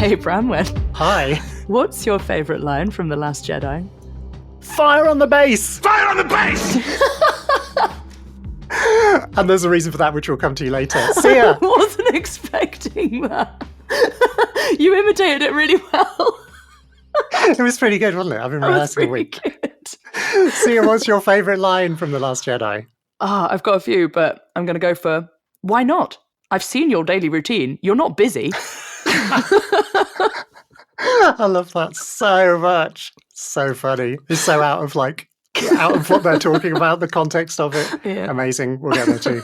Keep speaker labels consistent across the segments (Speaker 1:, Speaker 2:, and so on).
Speaker 1: Hey, Branwen.
Speaker 2: Hi.
Speaker 1: What's your favourite line from The Last Jedi?
Speaker 2: Fire on the base!
Speaker 3: Fire on the base!
Speaker 2: And there's a reason for that, which we'll come to later. Seah!
Speaker 1: I wasn't expecting that. You imitated it really well.
Speaker 2: It was pretty good, wasn't it? I've been rehearsing a week.
Speaker 1: Good.
Speaker 2: Seah, what's your favourite line from The Last Jedi?
Speaker 1: I've got a few, but I'm going to go for, why not? I've seen your daily routine. You're not busy.
Speaker 2: I love that so much. So funny. It's so out of what they're talking about, the context of it.
Speaker 1: Yeah.
Speaker 2: Amazing. We'll get there too.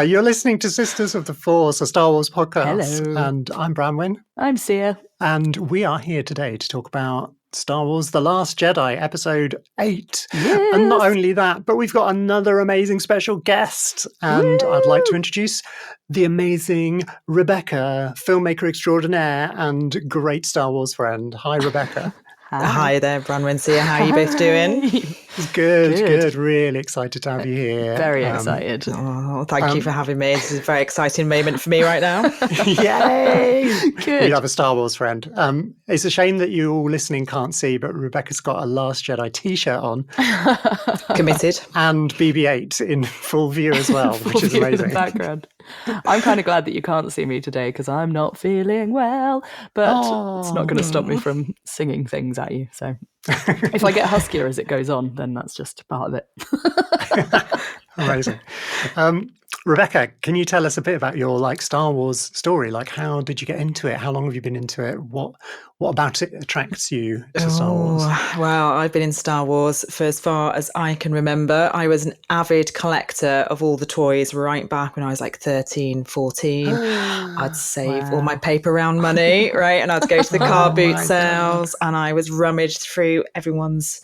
Speaker 2: You're listening to Sisters of the Force, a Star Wars podcast.
Speaker 1: Hello.
Speaker 2: And I'm Branwen.
Speaker 1: I'm Seah.
Speaker 2: And we are here today to talk about Star Wars The Last Jedi, Episode 8.
Speaker 1: Yes.
Speaker 2: And not only that, but we've got another amazing special guest. And I'd like to introduce the amazing Rebecca, filmmaker extraordinaire and great Star Wars friend. Hi, Rebecca.
Speaker 4: Hi there, Branwen and Seah. How are you both doing?
Speaker 2: Good. Really excited to have you here.
Speaker 1: Very excited.
Speaker 4: Oh, thank you for having me. This is a very exciting moment for me right now.
Speaker 2: Yay!
Speaker 1: Good.
Speaker 2: We have a Star Wars friend. It's a shame that you all listening can't see, but Rebecca's got a Last Jedi t-shirt on.
Speaker 4: Committed.
Speaker 2: And BB-8 in full view as well, which is
Speaker 1: In
Speaker 2: amazing.
Speaker 1: the background. I'm kind of glad that you can't see me today because I'm not feeling well, but it's not going to stop me from singing things at you. So if I get huskier as it goes on, then that's just part of it.
Speaker 2: Amazing. Rebecca, can you tell us a bit about your Star Wars story? How did you get into it? How long have you been into it? What about it attracts you to Star Wars?
Speaker 4: Well, I've been in Star Wars for as far as I can remember. I was an avid collector of all the toys right back when I was 13, 14. I'd save all my paper round money, right? And I'd go to the car boot sales and I was rummaged through everyone's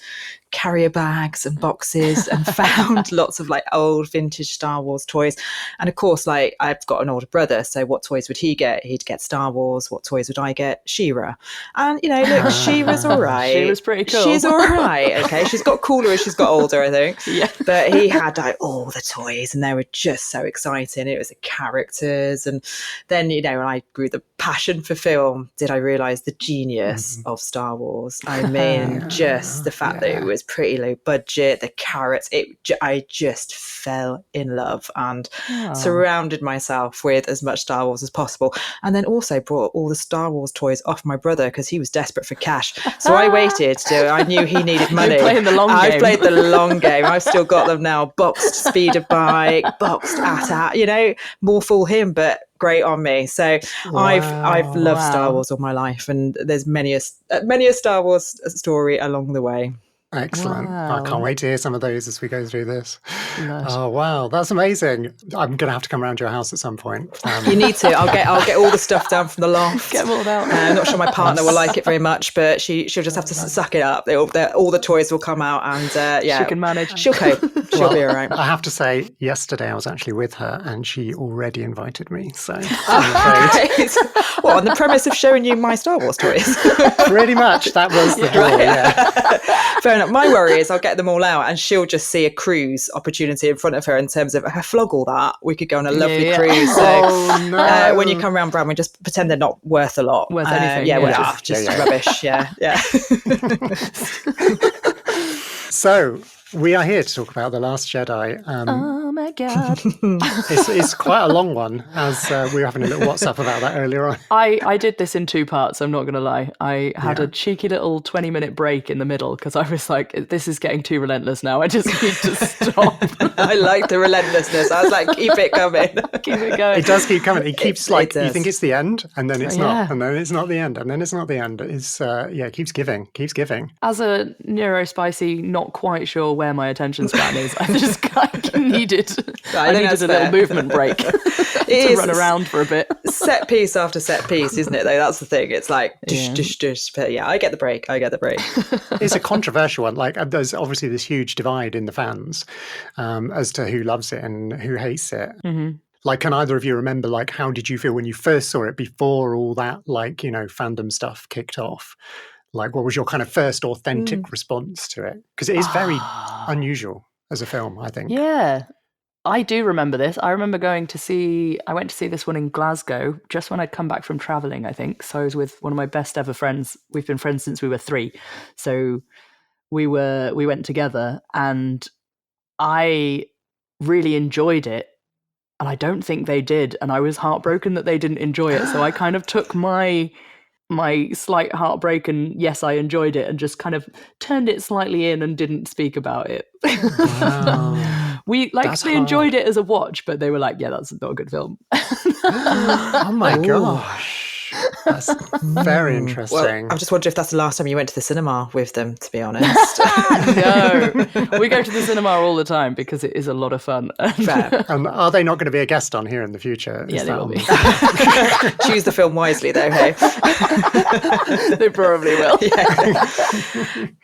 Speaker 4: carrier bags and boxes and found lots of old vintage Star Wars toys. And of course, I've got an older brother, so what toys would he get? He'd get Star Wars. What toys would I get? She-Ra. And look, she was all right.
Speaker 1: She was pretty cool.
Speaker 4: She's all right. Okay, she's got cooler as she's got older, I think.
Speaker 1: Yeah.
Speaker 4: But he had all the toys, and they were just so exciting. It was the characters, and then when I grew the passion for film, did I realise the genius of Star Wars? I mean, just the fact that it was pretty low budget, the carrots. I just fell in love and surrounded myself with as much Star Wars as possible, and then also brought all the Star Wars toys off my brother because he was desperate for cash. So I waited till I knew he needed money.
Speaker 1: You're playing the long game.
Speaker 4: I've played the long game. I've still got them now. Boxed speeder bike, boxed AT-AT, more fool him, but great on me. So I've loved Star Wars all my life, and there's many a Star Wars story along the way.
Speaker 2: Excellent.
Speaker 1: Wow.
Speaker 2: I can't wait to hear some of those as we go through this.
Speaker 1: Nice.
Speaker 2: Oh, wow. That's amazing. I'm going to have to come around to your house at some point.
Speaker 4: You need to. I'll get all the stuff down from the loft.
Speaker 1: Get them all out.
Speaker 4: I'm not sure my partner will like it very much, but she'll just have to suck it up. All the toys will come out, and
Speaker 1: She can manage.
Speaker 4: She'll cope. She'll be all right.
Speaker 2: I have to say, yesterday I was actually with her and she already invited me. So I'm afraid.
Speaker 4: What, on the premise of showing you my Star Wars toys?
Speaker 2: Pretty much. That was the draw, yeah.
Speaker 4: Fair enough. My worry is I'll get them all out and she'll just see a cruise opportunity in front of her in terms of, if I flog all that, we could go on a lovely cruise. So when you come around, Branwen, just pretend they're not worth a lot.
Speaker 1: Worth anything.
Speaker 4: Just rubbish. Yeah.
Speaker 2: So we are here to talk about The Last Jedi.
Speaker 1: Oh my God.
Speaker 2: It's quite a long one, as we were having a little WhatsApp about that earlier on.
Speaker 1: I did this in 2 parts, I'm not going to lie. I had a cheeky little 20-minute break in the middle because I was like, this is getting too relentless now. I just need to stop.
Speaker 4: I like the relentlessness. I was like, keep it coming.
Speaker 1: Keep it going.
Speaker 2: It does keep coming. It keeps
Speaker 4: it
Speaker 2: you
Speaker 4: does.
Speaker 2: think it's the end, and then it's
Speaker 1: Yeah.
Speaker 2: not, and then it's not the end, and then it's not the end. It's it keeps giving.
Speaker 1: As a neurospicy, not quite sure where my attention span is, I needed
Speaker 4: I think that's
Speaker 1: a little
Speaker 4: fair.
Speaker 1: movement break to
Speaker 4: is.
Speaker 1: run around for a bit.
Speaker 4: Set piece after set piece, isn't it, though? That's the thing. It's like, dish. But yeah, I get the break.
Speaker 2: It's a controversial one. There's obviously this huge divide in the fans as to who loves it and who hates it. Mm-hmm. Can either of you remember, how did you feel when you first saw it before all that, fandom stuff kicked off? What was your kind of first authentic response to it? Because it is very unusual as a film, I think.
Speaker 1: Yeah. I do remember this. I remember I went to see this one in Glasgow just when I'd come back from traveling, I think. So I was with one of my best ever friends. We've been friends since we were 3. So we went together, and I really enjoyed it. And I don't think they did. And I was heartbroken that they didn't enjoy it. So I kind of took my slight heartbreak and yes, I enjoyed it, and just kind of turned it slightly in and didn't speak about it.
Speaker 2: Wow.
Speaker 1: They enjoyed it as a watch, but they were like, yeah, that's not a good film.
Speaker 2: Oh my gosh. That's very interesting.
Speaker 4: Well, I just wonder if that's the last time you went to the cinema with them, to be honest.
Speaker 1: No, we go to the cinema all the time because it is a lot of fun.
Speaker 4: Fair.
Speaker 2: Are they not going to be a guest on here in the future?
Speaker 1: Yeah, they will be.
Speaker 4: Choose the film wisely, though, hey?
Speaker 1: They probably will.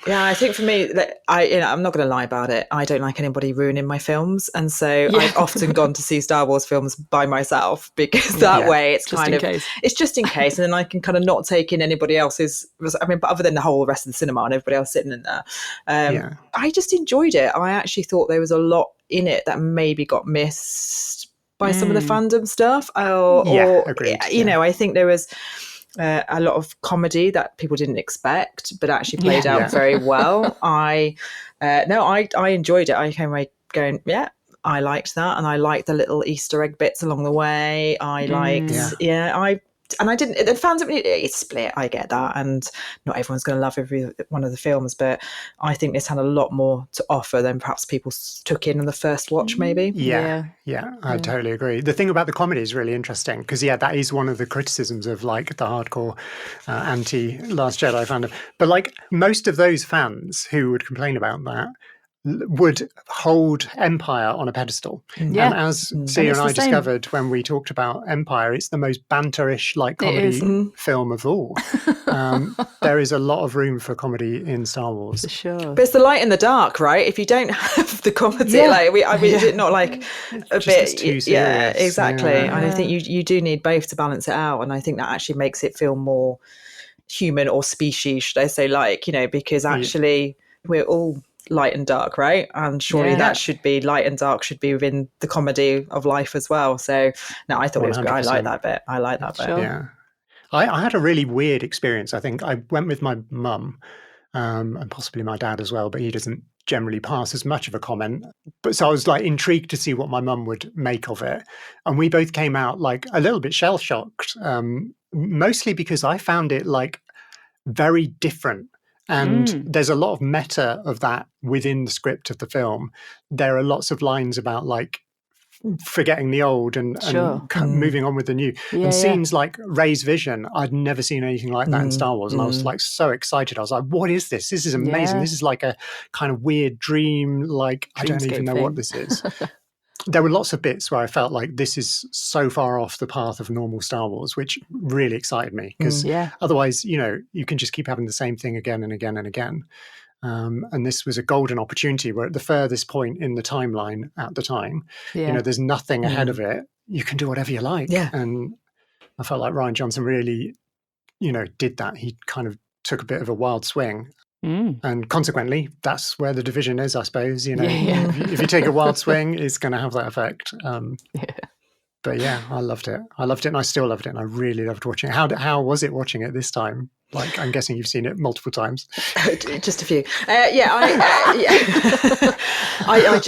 Speaker 4: Yeah, I think for me, I'm not going to lie about it. I don't like anybody ruining my films. And so I've often gone to see Star Wars films by myself, because that way it's
Speaker 1: just
Speaker 4: it's just in case. And then I can kind of not take in anybody else's, but other than the whole rest of the cinema and everybody else sitting in there. I just enjoyed it. I actually thought there was a lot in it that maybe got missed by some of the fandom stuff.
Speaker 2: Agreed.
Speaker 4: You know, I think there was a lot of comedy that people didn't expect, but actually played out very well. I enjoyed it. I came away going, I liked that, and I liked the little Easter egg bits along the way. I liked, and I didn't. The fans, it's split. I get that, and not everyone's going to love every one of the films, but I think this had a lot more to offer than perhaps people took in on the first watch. Maybe.
Speaker 2: I totally agree. The thing about the comedy is really interesting because that is one of the criticisms of like the hardcore anti Last Jedi fandom. But like most of those fans who would complain about that would hold Empire on a pedestal. And as Seah and I discovered when we talked about Empire, it's the most banterish like comedy film of all. There is a lot of room for comedy in Star Wars.
Speaker 1: For sure.
Speaker 4: But it's the light and the dark, right? If you don't have the comedy, is it not like a bit
Speaker 2: too serious?
Speaker 4: Yeah, exactly. And I think you do need both to balance it out. And I think that actually makes it feel more human, or species, should I say, because actually we're all light and dark, right? And surely that should be light and dark should be within the comedy of life as well. So no, I thought 100%. It was great. I like that bit.
Speaker 2: Sure. Yeah. I had a really weird experience. I think I went with my mum and possibly my dad as well, but he doesn't generally pass as much of a comment. But so I was like intrigued to see what my mum would make of it. And we both came out like a little bit shell-shocked, mostly because I found it like very different. And there's a lot of meta of that within the script of the film. There are lots of lines about like forgetting the old and moving on with the new. And scenes like Rey's vision, I'd never seen anything like that in Star Wars. And I was like so excited. I was like, what is this? This is amazing. Yeah. This is like a kind of weird dream. Like, I don't even know what this is. There were lots of bits where I felt like this is so far off the path of normal Star Wars, which really excited me because otherwise, you can just keep having the same thing again and again and again. And this was a golden opportunity where at the furthest point in the timeline at the time, there's nothing ahead of it. You can do whatever you like. Yeah. And I felt like Rian Johnson really, did that. He kind of took a bit of a wild swing. And consequently, that's where the division is, I suppose. If you take a wild swing, it's going to have that effect. But I loved it. And I still loved it. And I really loved watching it. How was it watching it this time? Like, I'm guessing you've seen it multiple times.
Speaker 4: Just a few.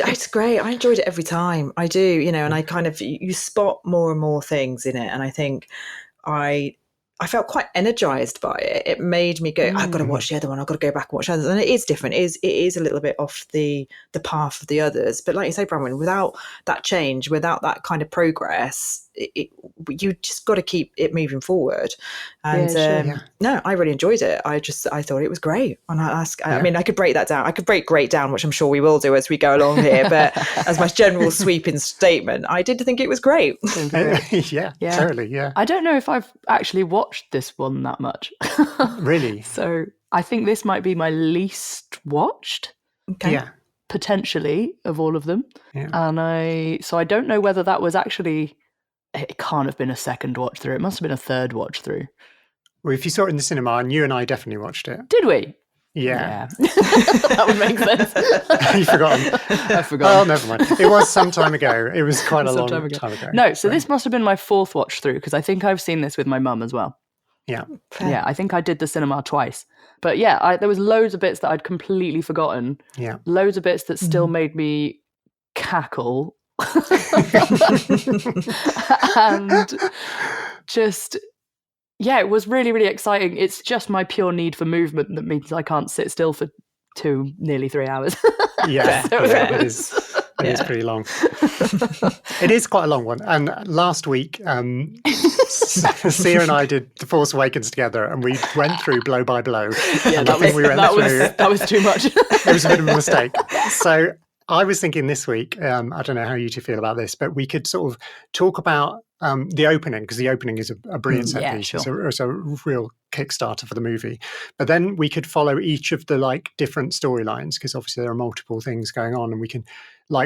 Speaker 4: It's great. I enjoyed it every time. I do, and I kind of, you spot more and more things in it. And I think I felt quite energized by it. It made me go, I've got to watch the other one. I've got to go back and watch others. And it is different. It is a little bit off the path of the others. But like you say, Branwen, without that change, without that kind of progress, you just got to keep it moving forward. And no, I really enjoyed it. I thought it was great. And I mean, I could break that down. I could break great down, which I'm sure we will do as we go along here. But as my general sweeping statement, I did think it was great.
Speaker 2: Totally. Yeah.
Speaker 1: I don't know if I've actually watched this one that much.
Speaker 2: Really?
Speaker 1: So I think this might be my least watched.
Speaker 4: Okay.
Speaker 2: Yeah.
Speaker 1: Potentially of all of them.
Speaker 2: Yeah.
Speaker 1: And I don't know whether that was actually, it can't have been a second watch through. It must have been a third watch through.
Speaker 2: Well, if you saw it in the cinema, and you and I definitely watched it.
Speaker 1: Did we?
Speaker 2: Yeah.
Speaker 1: That would make sense.
Speaker 2: You've forgotten.
Speaker 1: I've forgotten.
Speaker 2: Oh, never mind. It was some time ago. It was quite a long time ago.
Speaker 1: No, so this must have been my 4th watch through, because I think I've seen this with my mum as well.
Speaker 2: Yeah.
Speaker 4: Fair.
Speaker 1: Yeah, I think I did the cinema twice. But yeah, there was loads of bits that I'd completely forgotten.
Speaker 2: Yeah.
Speaker 1: Loads of bits that still made me cackle. And just, yeah, it was really, really exciting. It's just my pure need for movement that means I can't sit still for nearly 3 hours.
Speaker 2: Yeah,
Speaker 1: So
Speaker 2: it is pretty long. It is quite a long one. And last week, Seah and I did The Force Awakens together, and we went through blow by blow.
Speaker 1: Yeah, that was too much.
Speaker 2: It was a bit of a mistake. So I was thinking this week, I don't know how you two feel about this, but we could sort of talk about the opening, because the opening is a brilliant set piece.
Speaker 1: Sure.
Speaker 2: It's a real Kickstarter for the movie. But then we could follow each of the different storylines, because obviously there are multiple things going on, and we can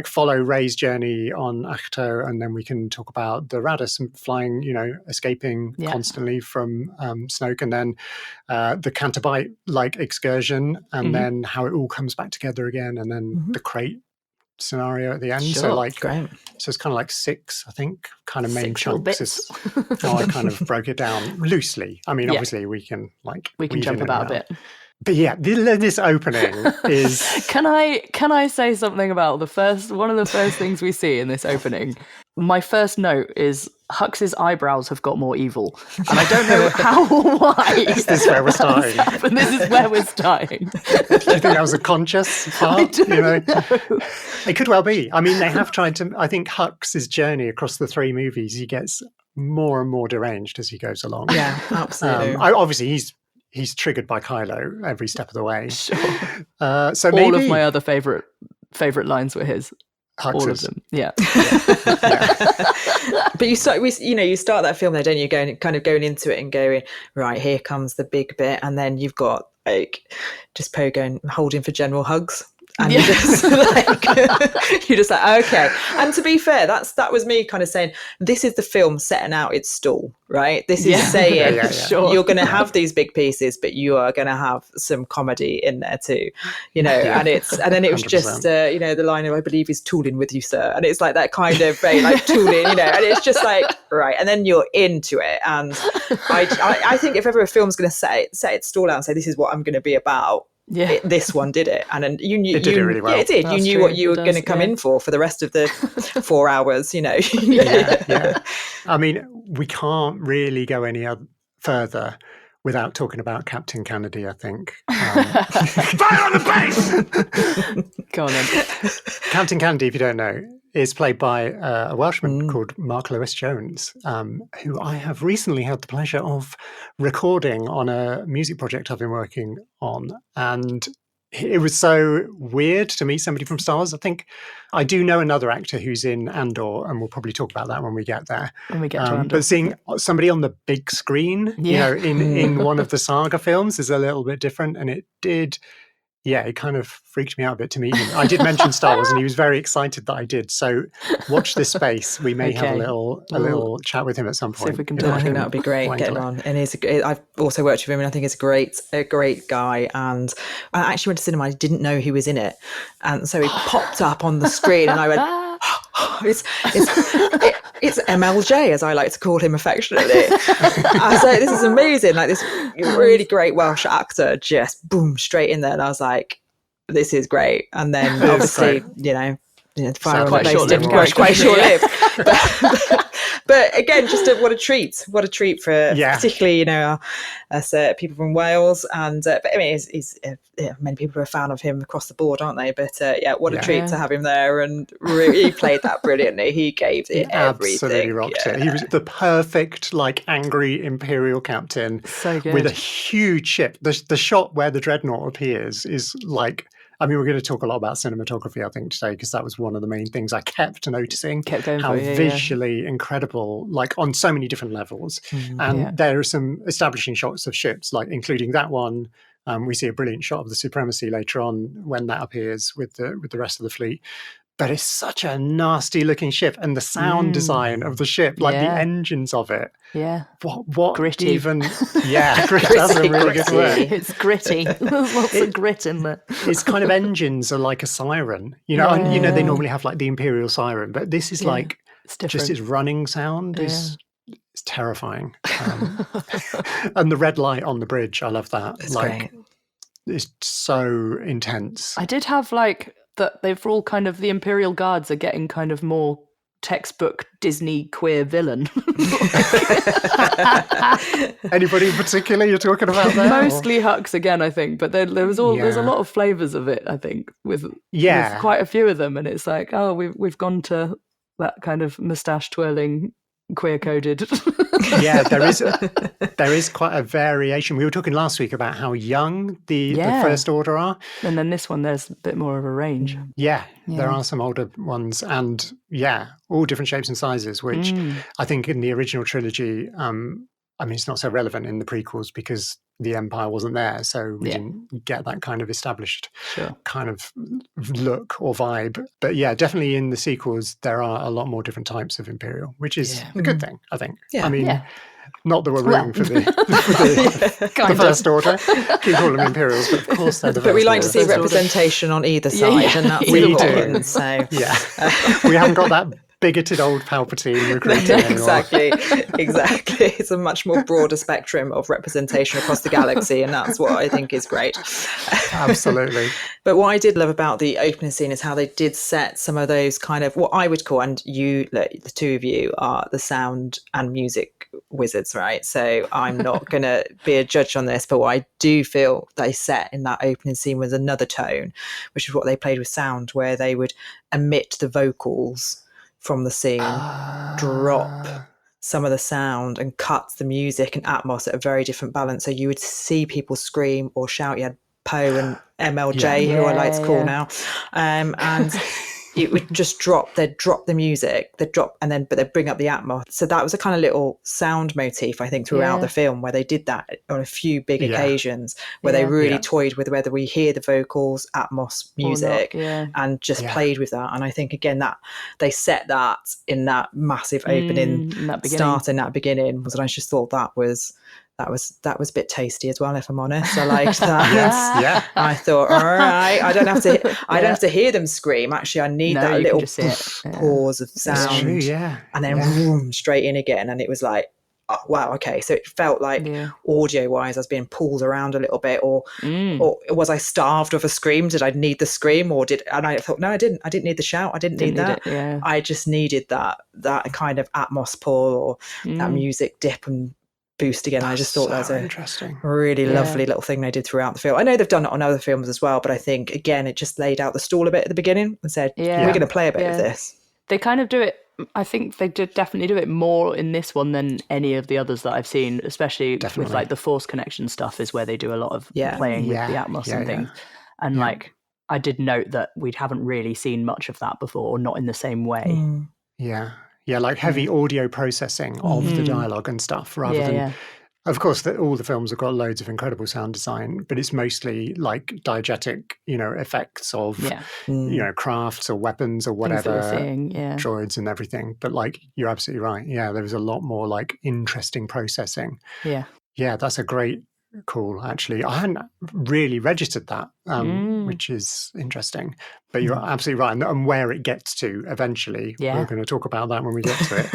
Speaker 2: follow Rey's journey on Ahch-To, and then we can talk about the Raddus flying, escaping constantly from Snoke, and then the Cantabite excursion, and then how it all comes back together again, and then the crate scenario at the end.
Speaker 1: Sure.
Speaker 2: So it's kind of 6, I think, kind of main
Speaker 1: 6
Speaker 2: chunks is how I kind of broke it down loosely. I mean, obviously we can
Speaker 1: jump about a bit.
Speaker 2: But yeah, this opening is.
Speaker 1: Can I say something about one of the first things we see in this opening? My first note is Hux's eyebrows have got more evil, and I don't know how or why.
Speaker 2: Is this where we're starting?
Speaker 1: But this is where we're starting.
Speaker 2: Do you think that was a conscious part?
Speaker 1: I don't know.
Speaker 2: It could well be. I mean, they have tried to. I think Hux's journey across the 3 movies, he gets more and more deranged as he goes along.
Speaker 4: Yeah, absolutely.
Speaker 2: Obviously, he's triggered by Kylo every step of the way.
Speaker 1: Sure.
Speaker 2: So
Speaker 1: all of my other favorite lines were his.
Speaker 2: Hux's.
Speaker 1: All of them. Yeah.
Speaker 4: But you start that film there, don't you? Going into it and going, right, here comes the big bit, and then you've got just Poe going holding for general hugs. And you're just okay. And to be fair, that was me kind of saying, this is the film setting out its stall, right? This is saying
Speaker 1: Sure.
Speaker 4: You're going to have these big pieces, but you are going to have some comedy in there too, and then it was 100%. Just the line of, I believe he's tooling with you, sir, and it's like that kind of very tooling, and it's just right, and then you're into it. And I think if ever a film's going to set its stall out and say, this is what I'm going to be about. Yeah, this one did it, and then you knew
Speaker 2: it did it really well.
Speaker 4: Yeah, it did.
Speaker 1: That's
Speaker 4: you knew
Speaker 1: true.
Speaker 4: what you were going to come in for the rest of the 4 hours.
Speaker 2: Yeah. I mean, we can't really go any further without talking about Captain Kennedy. I think. Fire on the base!
Speaker 1: Go on then.
Speaker 2: Captain Kennedy, if you don't know, is played by a Welshman called Mark Lewis-Jones, who I have recently had the pleasure of recording on a music project I've been working on. And it was so weird to meet somebody from Star Wars. I think I do know another actor who's in Andor, and we'll probably talk about that when we get there.
Speaker 1: When we get to Andor.
Speaker 2: But seeing somebody on the big screen, in one of the saga films is a little bit different. And it did... Yeah, it kind of freaked me out a bit to meet him. I did mention Star Wars, and he was very excited that I did. So watch this space. We may have a little chat with him at some point.
Speaker 1: See if we can do it.
Speaker 4: I think that would be great. Getting on, and I've also worked with him, and I think he's a great guy. And I actually went to cinema. I didn't know he was in it, and so he popped up on the screen, and I went, it's MLJ, as I like to call him affectionately. I was like, this is amazing. This really great Welsh actor, just boom, straight in there. And I was like, this is great. And then obviously, fire on the base didn't go quite short-lived. But again, what a treat for particularly us people from Wales. And but I mean, he's many people are a fan of him across the board, aren't they? But what a treat to have him there, and he played that brilliantly. He gave it everything.
Speaker 2: Absolutely rocked it. He was the perfect angry Imperial captain,
Speaker 1: so good,
Speaker 2: with a huge ship. The shot where the dreadnought appears is I mean, we're going to talk a lot about cinematography, I think, today, because that was one of the main things I kept noticing. How visually incredible, on so many different levels. And there are some establishing shots of ships, including that one. We see a brilliant shot of the Supremacy later on when that appears with the rest of the fleet. but it's such a nasty looking ship, and the sound design of the ship, like the engines of it.
Speaker 1: Yeah.
Speaker 2: What
Speaker 1: Gritty.
Speaker 2: even? Yeah, that's a really good word.
Speaker 1: It's gritty. There's lots of grit in there.
Speaker 2: Its kind of engines are like a siren, and they normally have like the Imperial siren, but this is like just its running sound is terrifying. And the red light on the bridge, I love that.
Speaker 4: It's
Speaker 2: like,
Speaker 4: great.
Speaker 2: It's so intense.
Speaker 1: I did have like that. They've all kind of the Imperial Guards are getting kind of more textbook Disney queer villain.
Speaker 2: Anybody in particular you're talking about there?
Speaker 1: Mostly Hux again, I think, but there's a lot of flavors of it, I think, with quite a few of them, and it's like, oh, we've gone to that kind of mustache twirling, queer coded.
Speaker 2: Yeah, there is quite a variation. We were talking last week about how young the First Order are,
Speaker 1: and then this one there's a bit more of a range.
Speaker 2: Yeah, there are some older ones, and all different shapes and sizes, which I think in the original trilogy, it's not so relevant in the prequels because the Empire wasn't there, so we didn't get that kind of established kind of look or vibe. But yeah, definitely in the sequels, there are a lot more different types of Imperial, which is a good thing, I think.
Speaker 4: Yeah.
Speaker 2: Not that we're rooting for the First Order. Keep calling them Imperials, but of course they're the First Order.
Speaker 4: But we like to see representation on either side, and that's important. So
Speaker 2: we haven't got that bigoted old Palpatine recruiting
Speaker 4: exactly. It's a much more broader spectrum of representation across the galaxy, and that's what I think is great.
Speaker 2: Absolutely.
Speaker 4: But what I did love about the opening scene is how they did set some of those kind of what I would call, and you, the two of you, are the sound and music wizards, right? So I'm not going to be a judge on this, but what I do feel they set in that opening scene was another tone, which is what they played with sound, where they would emit the vocals from the scene, drop some of the sound and cut the music and atmos at a very different balance. So you would see people scream or shout. You had Poe and MLJ, who I like to call now, and it would just drop. They'd drop the music, but they'd bring up the atmos. So that was a kind of little sound motif, I think, throughout the film, where they did that on a few big occasions, where they really toyed with whether we hear the vocals, atmos, music, and just played with that. And I think again that they set that in that massive opening, start in that beginning. I just thought that was a bit tasty as well, if I'm honest. I liked that. I thought, all right, I don't have to hear them scream. Actually, I need that little pause of sound.
Speaker 2: True, yeah.
Speaker 4: And then boom, straight in again. And it was like, oh, wow, okay. So it felt like audio wise, I was being pulled around a little bit, or was I starved of a scream? Did I need the scream, and I thought, no, I didn't need the shout. I didn't need that. I just needed that kind of atmos pull, or that music dip and boost again. I just thought that was a
Speaker 2: interesting,
Speaker 4: really lovely little thing they did throughout the film. I know they've done it on other films as well, but I think again it just laid out the stall a bit at the beginning and said, we're going to play a bit of this.
Speaker 1: They kind of do it. I think they did definitely do it more in this one than any of the others that I've seen, especially with like the Force connection stuff is where they do a lot of playing with the atmos and things. And like I did note that we haven't really seen much of that before, or not in the same way.
Speaker 2: Yeah, like heavy audio processing of the dialogue and stuff, rather than, of course, all the films have got loads of incredible sound design, but it's mostly like diegetic, effects of, crafts or weapons or whatever, droids and everything. But like, you're absolutely right. Yeah, there was a lot more like interesting processing. Yeah, that's a great call, actually. I hadn't really registered that, which is interesting. But you're absolutely right. And where it gets to eventually, we're going to talk about that when we get to it.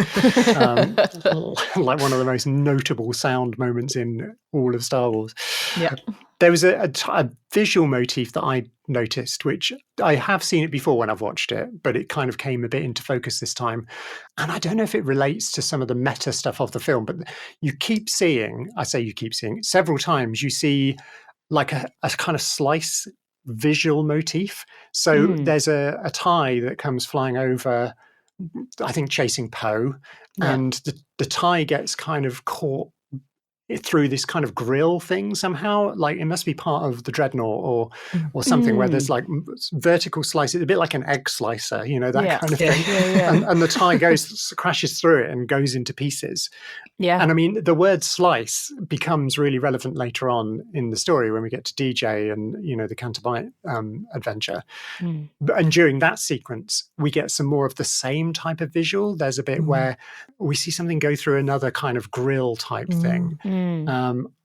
Speaker 2: Like one of the most notable sound moments in all of Star Wars.
Speaker 1: Yeah.
Speaker 2: There was a visual motif that I noticed, which I have seen it before when I've watched it, but it kind of came a bit into focus this time. And I don't know if it relates to some of the meta stuff of the film, but you keep seeing several times, you see like a kind of slice visual motif. So there's a TIE that comes flying over, I think chasing Poe, and the TIE gets kind of caught through this kind of grill thing somehow. Like it must be part of the dreadnought or something where there's like vertical slices, a bit like an egg slicer, that kind of thing. And the tie crashes through it and goes into pieces.
Speaker 1: Yeah.
Speaker 2: And I mean, the word slice becomes really relevant later on in the story when we get to DJ and, the Cantabite adventure. And during that sequence, we get some more of the same type of visual. There's a bit where we see something go through another kind of grill type thing.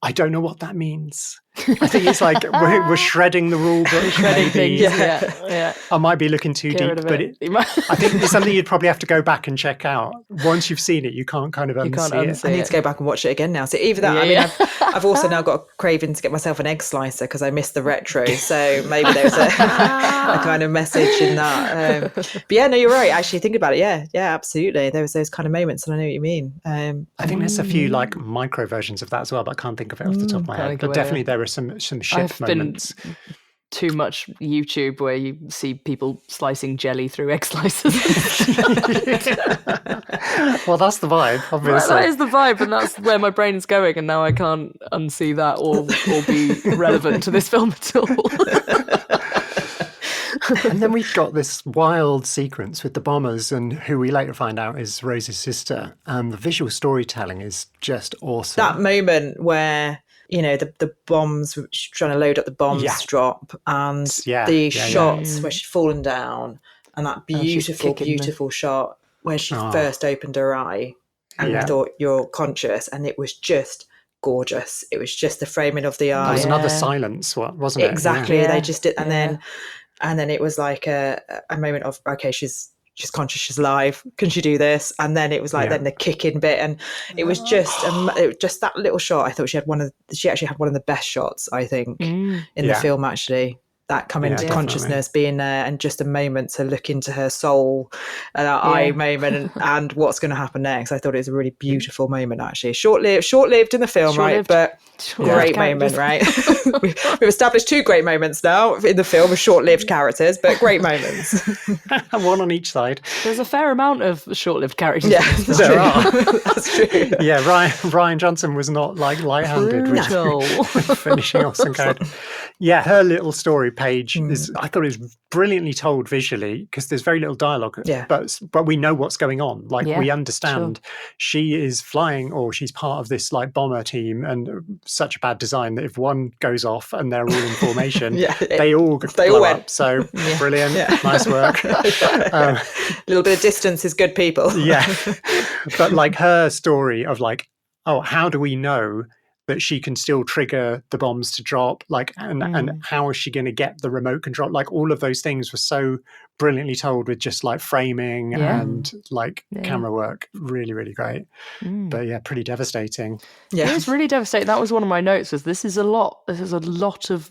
Speaker 2: I don't know what that means. I think it's like we're shredding the rule book.
Speaker 1: Shredding things. Yeah.
Speaker 2: I might be looking too deep, but I think it's something you'd probably have to go back and check out. Once you've seen it, you can't kind of unsee it.
Speaker 4: I need to go back and watch it again now. So either that, I mean, I've also now got a craving to get myself an egg slicer because I missed the retro. So maybe there's a kind of message in that. But yeah, no, you're right. Actually, thinking about it, yeah, absolutely. There was those kind of moments, and I know what you mean.
Speaker 2: I think there's a few like micro versions of that as well, but I can't think of it off the top of my head. But definitely there are some ship moments.
Speaker 1: Too much YouTube where you see people slicing jelly through egg slicers.
Speaker 2: Well, that's the vibe, obviously.
Speaker 1: That is the vibe, and that's where my brain's going, and now I can't unsee that or be relevant to this film at all.
Speaker 2: And then we've got this wild sequence with the bombers, and who we later find out is Rose's sister. The visual storytelling is just awesome.
Speaker 4: That moment where the bombs, she's trying to load up the bombs drop, and the shots where she's fallen down, and that beautiful shot where she first opened her eye, and you thought you're conscious, and it was just gorgeous. It was just the framing of the eye.
Speaker 2: There was another silence, wasn't it?
Speaker 4: Exactly. They just did, and then it was like a moment of, okay, she's conscious, she's alive, can she do this? And then it was like then the kicking bit, and it was just that little shot. I thought she actually had one of the best shots, I think, in the film, actually. That coming to consciousness, being there, and just a moment to look into her soul, and that eye moment, and what's going to happen next. I thought it was a really beautiful moment, actually. Short-lived in the film, right? But great moment, right? We've established 2 great moments now in the film with short-lived characters, but great moments.
Speaker 2: One on each side.
Speaker 1: There's a fair amount of short-lived characters.
Speaker 2: Yeah, there are. That's true. Yeah, Rian Johnson was not like light-handed with finishing off some characters. Yeah, her little story page I thought it was brilliantly told visually, because there's very little dialogue, but we know what's going on. Like we understand she is flying, or she's part of this like bomber team, and such a bad design that if one goes off and they're all in formation, they all blow up. So brilliant, nice work.
Speaker 4: A little bit of distance is good, people.
Speaker 2: But like her story of like, oh, how do we know that she can still trigger the bombs to drop, like, and how is she going to get the remote control? Like, all of those things were so brilliantly told with just like framing and like camera work. Really, really great. But pretty devastating.
Speaker 1: It was really devastating. That was one of my notes. This is a lot of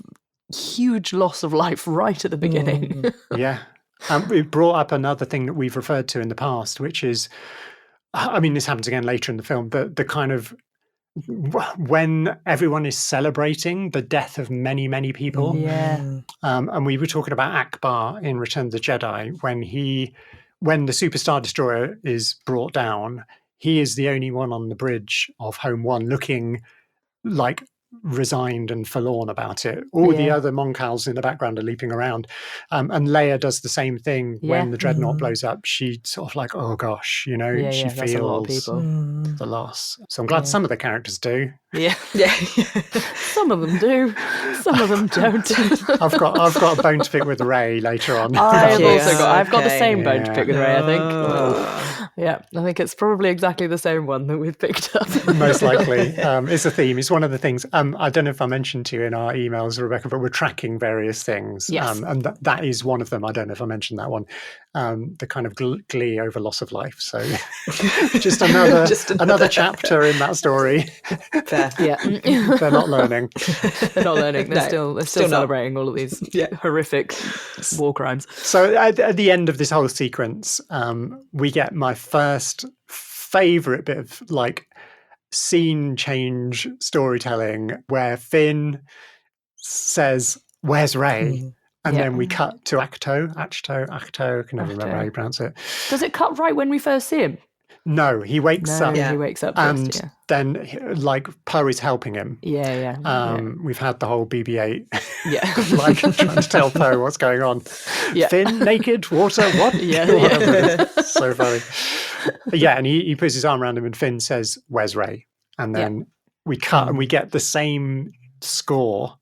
Speaker 1: huge loss of life right at the beginning.
Speaker 2: It brought up another thing that we've referred to in the past, which is, I mean, this happens again later in the film, the kind of, when everyone is celebrating the death of many, many people. And we were talking about Akbar in Return of the Jedi, when the Superstar Destroyer is brought down, he is the only one on the bridge of Home One looking like resigned and forlorn about it. All the other Moncals in the background are leaping around, and Leia does the same thing when the dreadnought blows up. She sort of like, oh gosh, she feels a lot of people. The loss. So I'm glad some of the characters do.
Speaker 1: Some of them do, some of them don't.
Speaker 2: I've got a bone to pick with Rey later on.
Speaker 1: I've got the same bone to pick with Rey, I think. I think it's probably exactly the same one that we've picked up.
Speaker 2: Most likely. It's a theme. It's one of the things. I don't know if I mentioned to you in our emails, Rebecca, but we're tracking various things. And that is one of them. I don't know if I mentioned that one. The kind of glee over loss of life. So just another chapter in that story.
Speaker 4: Fair.
Speaker 2: They're not learning.
Speaker 1: They're not learning. They're still celebrating all of these horrific war crimes.
Speaker 2: So at the end of this whole sequence, we get my first favourite bit of like scene change storytelling, where Finn says, "Where's Rey?" And then we cut to Acto. I can never remember how you pronounce it.
Speaker 1: Does it cut right when we first see him?
Speaker 2: No, he wakes up.
Speaker 1: he wakes up
Speaker 2: and
Speaker 1: first,
Speaker 2: then like Poe is helping him. We've had the whole BB-8 like trying to tell Poe what's going on. Finn, naked, water, what? So funny. And he puts his arm around him and Finn says, "Where's Rey?" And then we cut and we get the same score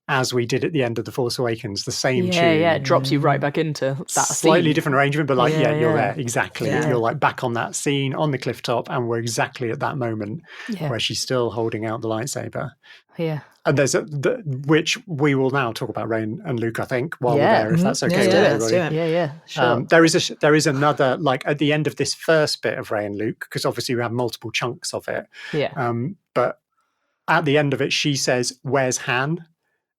Speaker 2: as we did at the end of The Force Awakens, the same tune.
Speaker 1: It drops you right back into that
Speaker 2: slightly
Speaker 1: scene.
Speaker 2: different arrangement, but like, you're there, exactly. You're like back on that scene on the cliff top, and we're exactly at that moment where she's still holding out the lightsaber.
Speaker 1: Yeah.
Speaker 2: And there's which we will now talk about Rey and Luke, I think, while we're there, if that's okay with everybody.
Speaker 1: Sure.
Speaker 2: There is another, like at the end of this first bit of Rey and Luke, because obviously we have multiple chunks of it. But at the end of it, she says, "Where's Han?"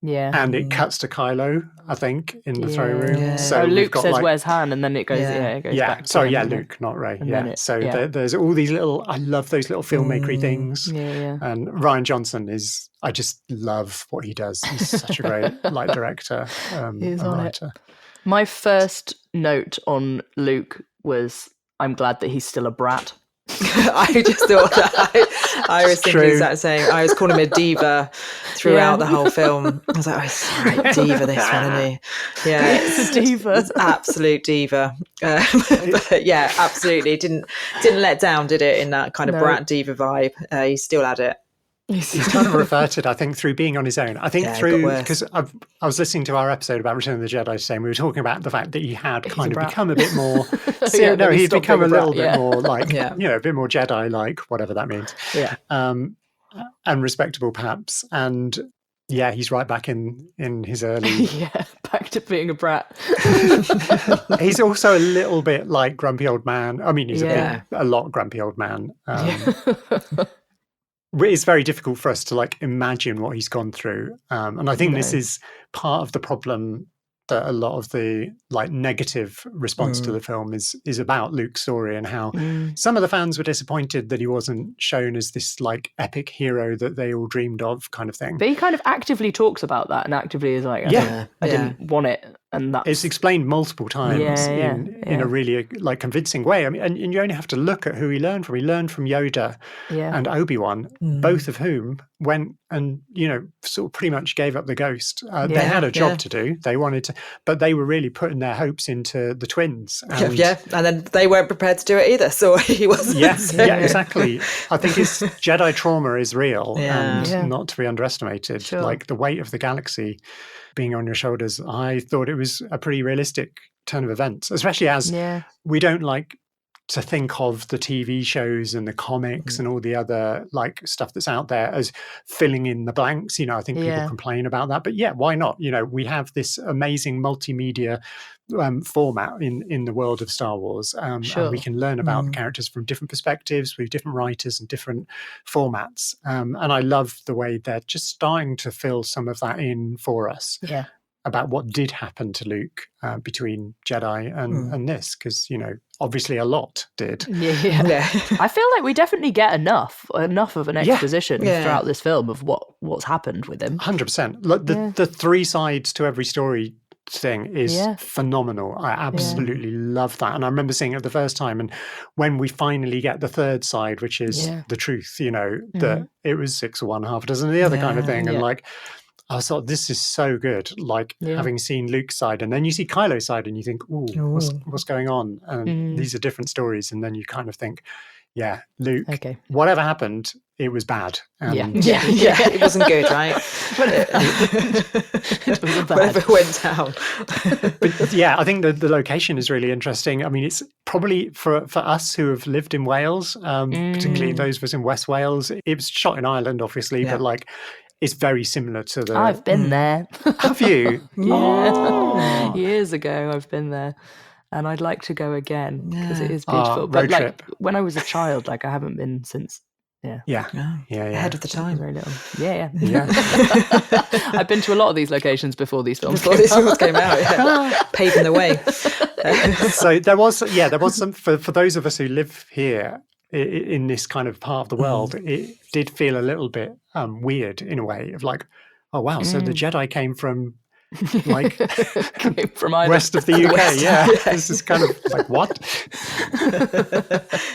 Speaker 2: And it cuts to Kylo, I think, in the throne room. So
Speaker 1: Luke says, "Where's Han?" And then it goes, it goes back.
Speaker 2: Sorry, Luke, not Rey. So there's all these little, I love those little filmmakery things. And Rian Johnson I just love what he does. He's such a great director and writer.
Speaker 1: My first note on Luke was, I'm glad that he's still a brat.
Speaker 4: I just thought that I was thinking the exact same. I was calling him a diva throughout the whole film. I was like, he's a right diva, this one, isn't he? Yeah,
Speaker 1: it's a diva.
Speaker 4: It's absolute diva. But yeah, absolutely. Didn't let down, did it, in that kind of brat diva vibe. He still had it.
Speaker 2: He's kind of reverted, I think, through being on his own. I think because I was listening to our episode about Return of the Jedi today, and we were talking about the fact that he had kind of become a bit more. He'd become a little bit more like, a bit more Jedi-like, whatever that means. And respectable, perhaps. And he's right back in his early.
Speaker 1: Back to being a brat.
Speaker 2: He's also a little bit like grumpy old man. I mean, he's a lot grumpy old man. It's very difficult for us to imagine what he's gone through, and I think this is part of the problem that a lot of the negative response to the film is about Luke's story, and how some of the fans were disappointed that he wasn't shown as this epic hero that they all dreamed of, kind of thing.
Speaker 1: But he kind of actively talks about that and actively is like, I didn't want it. And
Speaker 2: it's explained multiple times in a really convincing way. I mean, and you only have to look at who he learned from. He learned from Yoda and Obi-Wan, both of whom went and sort of pretty much gave up the ghost. They had a job to do. They wanted to, but they were really putting their hopes into the twins. And,
Speaker 4: and then they weren't prepared to do it either. So he wasn't.
Speaker 2: Exactly. I think his Jedi trauma is real and not to be underestimated.
Speaker 1: Sure.
Speaker 2: Like the weight of the galaxy being on your shoulders. I thought it was a pretty realistic turn of events, especially as we don't like to think of the TV shows and the comics and all the other stuff that's out there as filling in the blanks. I think people complain about that, but why not? We have this amazing multimedia format in the world of Star Wars, and we can learn about the characters from different perspectives with different writers and different formats, and I love the way they're just starting to fill some of that in for us about what did happen to Luke between Jedi and this, because obviously a lot did.
Speaker 1: I feel like we definitely get enough of an exposition throughout this film of what's happened with him.
Speaker 2: 100%. The three sides to every story thing is phenomenal. I absolutely love that, and I remember seeing it the first time, and when we finally get the third side, which is the truth, that it was 6 of one, half a dozen of the other kind of thing, and I thought, this is so good, having seen Luke's side, and then you see Kylo's side and you think, what's going on, and these are different stories, and then you kind of think, Luke, whatever happened, it was bad.
Speaker 4: It wasn't good, right?
Speaker 1: It wasn't bad.
Speaker 4: Whatever went down.
Speaker 2: But I think the location is really interesting. I mean, it's probably for us who have lived in Wales, particularly those of us in West Wales, it was shot in Ireland, obviously, but it's very similar to the...
Speaker 1: I've been there.
Speaker 2: Have you?
Speaker 1: Years ago, I've been there. And I'd like to go again because it is beautiful.
Speaker 2: But
Speaker 1: trip. When I was a child, I haven't been since.
Speaker 4: Ahead of the time.
Speaker 1: Very little. I've been to a lot of these locations before these films
Speaker 4: came out. Paving the way.
Speaker 2: So there was some for those of us who live here in this kind of part of the world. It did feel a little bit weird in a way of oh wow, so the Jedi came from like
Speaker 1: from either.
Speaker 2: west of the UK. Yeah, this is kind of like what?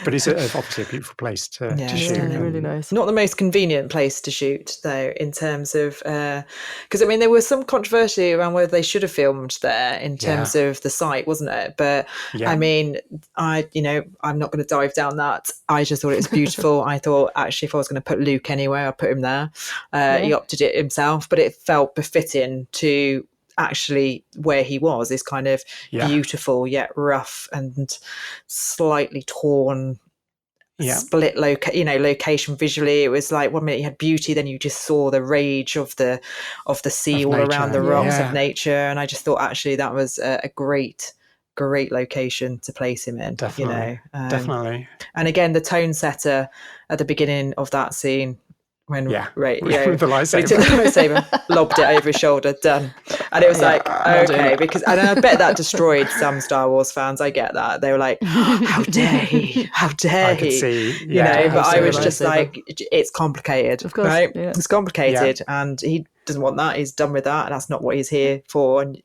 Speaker 2: But it's obviously a beautiful place to shoot.
Speaker 1: Yeah, really nice.
Speaker 4: Not the most convenient place to shoot, though, in terms of because I mean there was some controversy around whether they should have filmed there in terms of the site, wasn't it? But I mean, I'm not going to dive down that. I just thought it was beautiful. I thought actually if I was going to put Luke anywhere, I'd put him there. He opted it himself, but it felt befitting to actually where he was, this kind of beautiful yet rough and slightly torn split location visually. It was like 1 minute you had beauty, then you just saw the rage of the sea all around the rocks of nature, and I just thought actually that was a great location to place him in.
Speaker 2: Definitely. Definitely.
Speaker 4: And again, the tone setter at the beginning of that scene when
Speaker 2: with the lightsaber.
Speaker 4: He took the lightsaber, lobbed it over his shoulder, done. And it was like, okay, because and I bet that destroyed some Star Wars fans. I get that. They were like, how dare he? How dare he?
Speaker 2: I could see,
Speaker 4: but I was just like, it's complicated,
Speaker 1: of course,
Speaker 4: right? Yeah. It's complicated, and he doesn't want that. He's done with that, and that's not what he's here for. And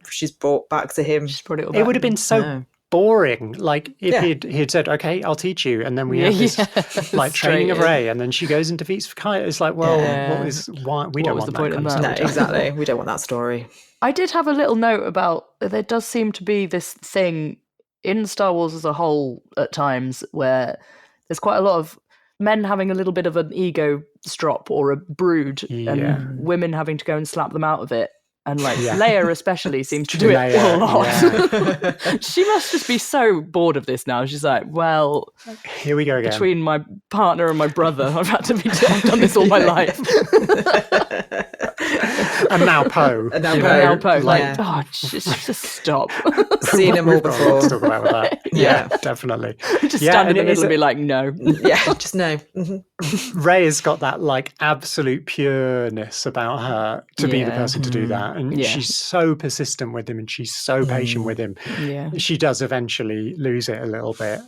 Speaker 4: she's brought back to him.
Speaker 2: It would have been so boring. Like if he'd said, "Okay, I'll teach you," and then we have this like training of Rey, and then she goes and defeats Kylo. It's like, well, we don't want that kind of story.
Speaker 4: No, exactly. We don't want that story.
Speaker 1: I did have a little note about there does seem to be this thing in Star Wars as a whole at times where there's quite a lot of men having a little bit of an ego strop or a brood, and women having to go and slap them out of it. And like Leia especially seems to do it a lot. Yeah. She must just be so bored of this now. She's like, well,
Speaker 2: here we go again.
Speaker 1: Between my partner and my brother, I've done this all my life.
Speaker 2: And now Poe.
Speaker 1: Like, just stop.
Speaker 4: Seen him all before.
Speaker 2: Let's talk about that. Yeah, definitely.
Speaker 1: Just stand in the middle and be like, no.
Speaker 4: Just no.
Speaker 2: Rey has got that like absolute pureness about her to be the person to do that. And she's so persistent with him, and she's so patient with him. Yeah. She does eventually lose it a little bit.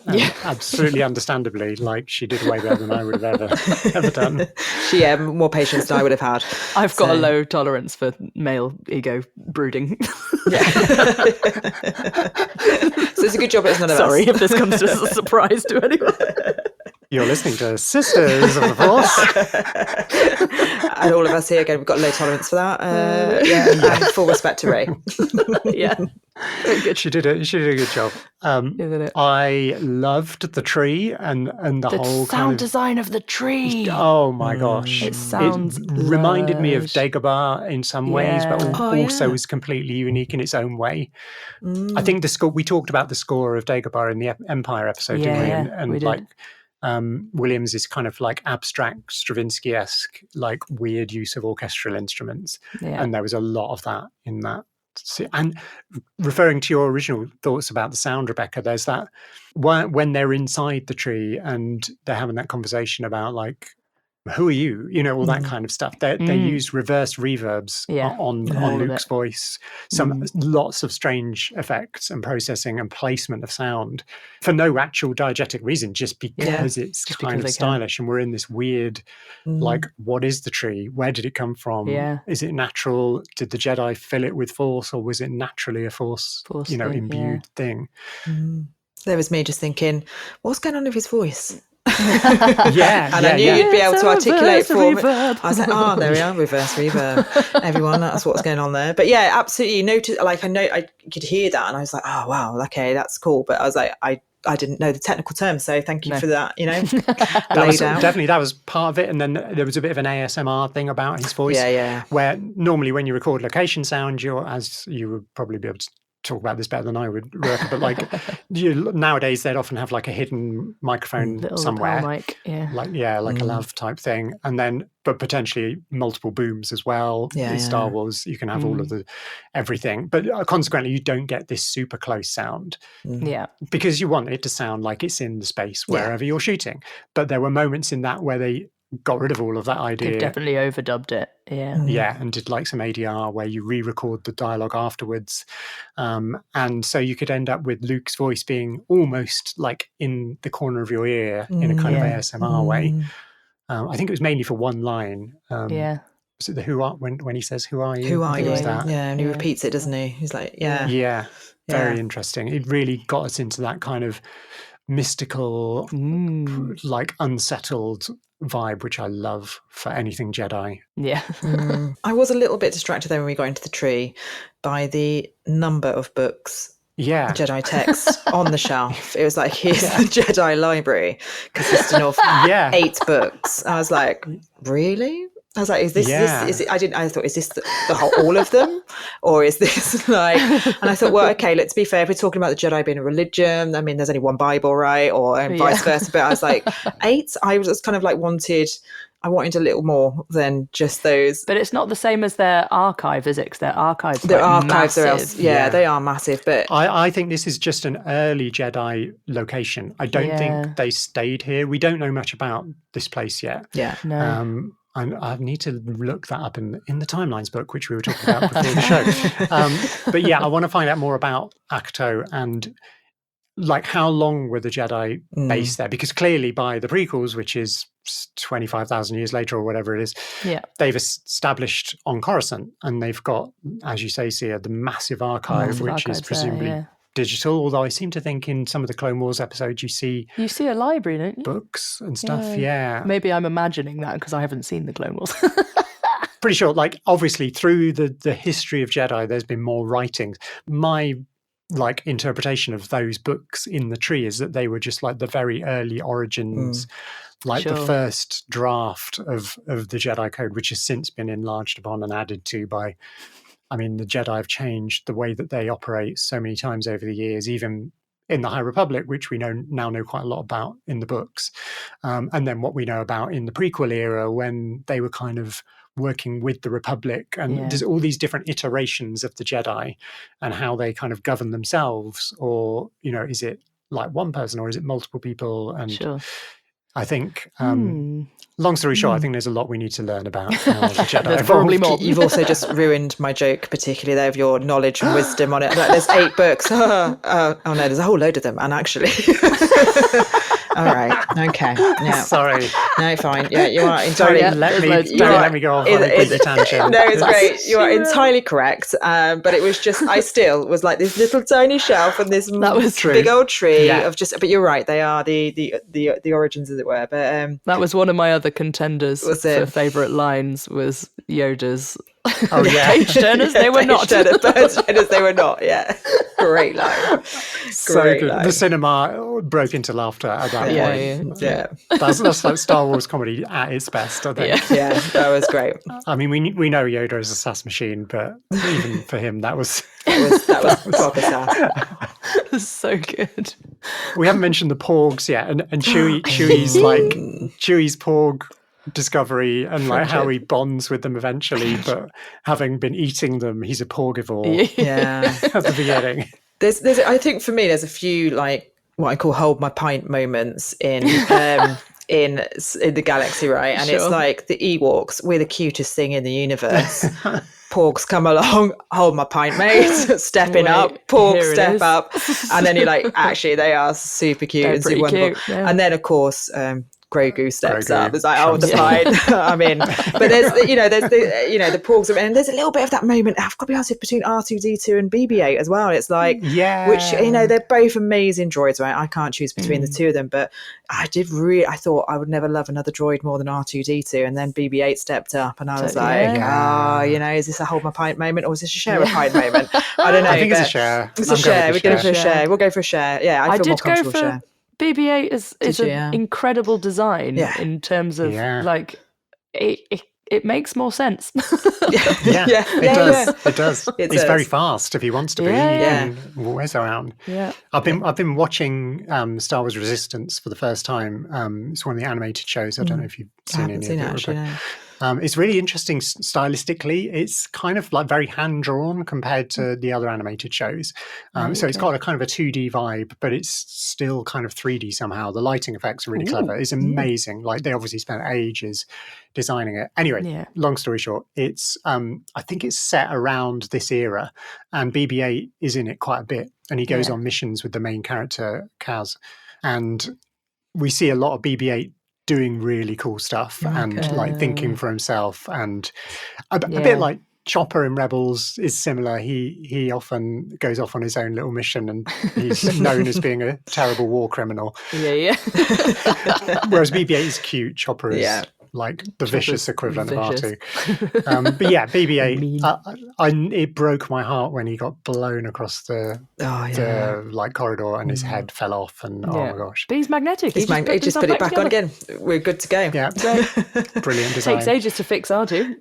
Speaker 2: Absolutely understandably, like she did way better than I would have ever done.
Speaker 4: She had more patience than I would have had.
Speaker 1: I've got a low tolerance for male ego brooding.
Speaker 4: So it's a good job it's none of us.
Speaker 1: Sorry if this comes as a surprise to anyone.
Speaker 2: You're listening to Sisters of the Force.
Speaker 4: And all of us here, again, we've got low tolerance for that. And full respect to Rey.
Speaker 1: Very good.
Speaker 2: She did a good job. I loved the tree and the whole
Speaker 1: sound
Speaker 2: kind of
Speaker 1: design of the tree.
Speaker 2: Oh my gosh.
Speaker 1: It sounds
Speaker 2: reminded me of Dagobah in some ways, but also is completely unique in its own way. I think the score, we talked about the score of Dagobah in the Empire episode, didn't we? And
Speaker 1: we
Speaker 2: like Williams is kind of like abstract Stravinsky-esque, like weird use of orchestral instruments. And there was a lot of that in that. And referring to your original thoughts about the sound, Rebecca, there's that when they're inside the tree and they're having that conversation about like, who are you? You know, all that kind of stuff. They use reverse reverbs on Luke's voice. Lots of strange effects and processing and placement of sound for no actual diegetic reason, just because it's kind of stylish. And we're in this weird, like, what is the tree? Where did it come from?
Speaker 1: Yeah.
Speaker 2: Is it natural? Did the Jedi fill it with force, or was it naturally a force imbued thing?
Speaker 4: There was me just thinking, what's going on with his voice?
Speaker 2: And
Speaker 4: I knew you'd be able to articulate for me.
Speaker 1: Reverb.
Speaker 4: I was like, there we are, reverse reverb. Everyone, that's what's going on there. But yeah, absolutely. Notice, like, I know I could hear that, and I was like, oh wow, okay, that's cool. But I was like, I didn't know the technical terms, so thank you for that. You know,
Speaker 2: that was part of it. And then there was a bit of an ASMR thing about his voice. Where normally when you record location sound, as you would probably be able to talk about this better than I would, Rebecca, but like nowadays they'd often have like a hidden microphone somewhere,
Speaker 1: mic,
Speaker 2: like a lav type thing, and then but potentially multiple booms as well. In Star Wars, you can have all of everything, but consequently you don't get this super close sound. Because you want it to sound like it's in the space wherever you're shooting. But there were moments in that where they got rid of all of that idea.
Speaker 1: They've definitely overdubbed it.
Speaker 2: And did like some ADR where you re-record the dialogue afterwards, and so you could end up with Luke's voice being almost like in the corner of your ear in a kind of ASMR way. I think it was mainly for one line. was it the who are when he says who are you?
Speaker 4: Who
Speaker 2: I
Speaker 4: are
Speaker 2: think
Speaker 4: you?
Speaker 2: it was that.
Speaker 4: Yeah, and he repeats it, doesn't he? He's like,
Speaker 2: Yeah, very interesting. It really got us into that kind of mystical, like unsettled vibe, which I love for anything Jedi.
Speaker 1: Yeah.
Speaker 4: I was a little bit distracted there when we got into the tree by the number of books, Jedi text on the shelf. It was like, here's the Jedi library consisting of 8 books. I was like, really? I was like, is this, I thought, is this the whole, all of them? Or is this like, and I thought, well, okay, let's be fair. If we're talking about the Jedi being a religion, I mean, there's only one Bible, right? Or vice versa. But I was like, 8, I was kind of like I wanted a little more than just those.
Speaker 1: But it's not the same as their archive, is it? Because their archives
Speaker 4: are
Speaker 1: massive.
Speaker 4: They are massive. But
Speaker 2: I think this is just an early Jedi location. I don't think they stayed here. We don't know much about this place yet.
Speaker 4: Yeah.
Speaker 1: No.
Speaker 2: And I need to look that up in the Timelines book, which we were talking about before the show. But yeah, I want to find out more about Acto and like how long were the Jedi based there? Because clearly by the prequels, which is 25,000 years later or whatever it is, they've established on Coruscant, and they've got, as you say, Seah, the massive archive, which is presumably digital. Although I seem to think in some of the Clone Wars episodes, you see
Speaker 1: a library, don't you?
Speaker 2: Books and stuff. Yeah.
Speaker 1: Maybe I'm imagining that because I haven't seen the Clone Wars.
Speaker 2: Pretty sure, like, obviously through the history of Jedi, there's been more writings. My like interpretation of those books in the tree is that they were just like the very early origins, like the first draft of the Jedi Code, which has since been enlarged upon and added to by, I mean, the Jedi have changed the way that they operate so many times over the years, even in the High Republic, which we now know quite a lot about in the books. And then what we know about in the prequel era, when they were kind of working with the Republic, and there's all these different iterations of the Jedi and how they kind of govern themselves, or, you know, is it like one person or is it multiple people? And I think, long story short, I think there's a lot we need to learn about how the Jedi
Speaker 1: there's probably more.
Speaker 4: You've also just ruined my joke, particularly there, of your knowledge and wisdom on it. Like, there's 8 books. Oh no, there's a whole load of them. And actually, all right, okay, yeah.
Speaker 2: Sorry.
Speaker 4: No, fine. Yeah, you are entirely.
Speaker 2: Let me go off on a quick tangent.
Speaker 4: No, it's great. You are entirely correct. But it was just, I still was like this little tiny shelf and this big old tree of just. But you're right, they are the origins, as it were. But
Speaker 1: that was one of my other contenders for favourite lines was Yoda's.
Speaker 2: Oh yeah,
Speaker 1: page turners. They were not.
Speaker 4: Page turners. They were not. Yeah, great line.
Speaker 2: So good. The cinema broke into laughter at that point.
Speaker 4: Yeah.
Speaker 2: That's like Star Wars comedy at its best, I think.
Speaker 4: Yeah, that was great.
Speaker 2: I mean, we know Yoda is a sass machine, but even for him, that was
Speaker 4: proper sass.
Speaker 1: So good.
Speaker 2: We haven't mentioned the Porgs yet, and Chewie's like Chewie's Porg discovery and like how he bonds with them eventually, but having been eating them, he's a porgivore. At the beginning.
Speaker 4: There's I think for me there's a few like what I call hold my pint moments in the galaxy, right? And it's like the Ewoks, we're the cutest thing in the universe. Porgs come along, hold my pint, mate, stepping up, Porgs step up, and then you're like, actually they are super cute and super wonderful.
Speaker 1: Cute,
Speaker 4: and then of course Grogu steps up. It's like, oh, the pint. I mean, but there's the Porgs, and there's a little bit of that moment, I've got to be honest, between R2D2 and BB-8 as well. It's like, which, they're both amazing droids, right? I can't choose between the two of them, but I thought I would never love another droid more than R2D2, and then BB-8 stepped up, and I was is this a hold my pint moment, or is this a share a pint moment? I don't know.
Speaker 2: I think it's a share.
Speaker 4: It's a share. We're going for a share. We'll go for a share. Yeah, I feel more comfortable with share.
Speaker 1: BB-8 is an incredible design in terms of like it makes more sense.
Speaker 2: It does. He's very fast if he wants to be. And always around.
Speaker 1: Yeah,
Speaker 2: I've been watching Star Wars Resistance for the first time. It's one of the animated shows. I don't know if you've seen any of it.
Speaker 4: Actually, no.
Speaker 2: It's really interesting stylistically. It's kind of like very hand-drawn compared to the other animated shows. So it's got a kind of a 2D vibe, but it's still kind of 3D somehow. The lighting effects are really clever. It's amazing. Like they obviously spent ages designing it. Anyway, long story short, it's I think it's set around this era, and BB-8 is in it quite a bit, and he goes on missions with the main character Kaz, and we see a lot of BB-8 doing really cool stuff and like thinking for himself, and a bit like Chopper in Rebels is similar. He often goes off on his own little mission, and he's known as being a terrible war criminal.
Speaker 1: Yeah.
Speaker 2: Whereas BB-8 is cute. Chopper is like the vicious equivalent of R2. But yeah, BB-8, it broke my heart when he got blown across the like corridor and his head fell off, and oh my gosh.
Speaker 1: But he's magnetic.
Speaker 4: He just put it back on again. We're good to go.
Speaker 2: Yeah. Brilliant design.
Speaker 1: Takes ages to fix R2.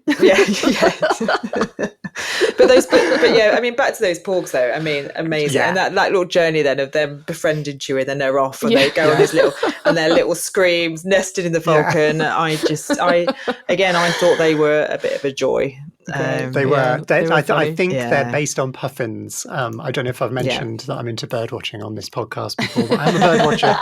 Speaker 4: But yeah, I mean, back to those porgs though. I mean, amazing.
Speaker 2: Yeah.
Speaker 4: And that little journey then of them befriending Chewie, and then they're off and they go on this little, and their little screams nested in the Falcon. I thought they were a bit of a joy.
Speaker 2: They were. I think they're based on puffins. I don't know if I've mentioned that I'm into bird watching on this podcast before, but I'm a bird watcher.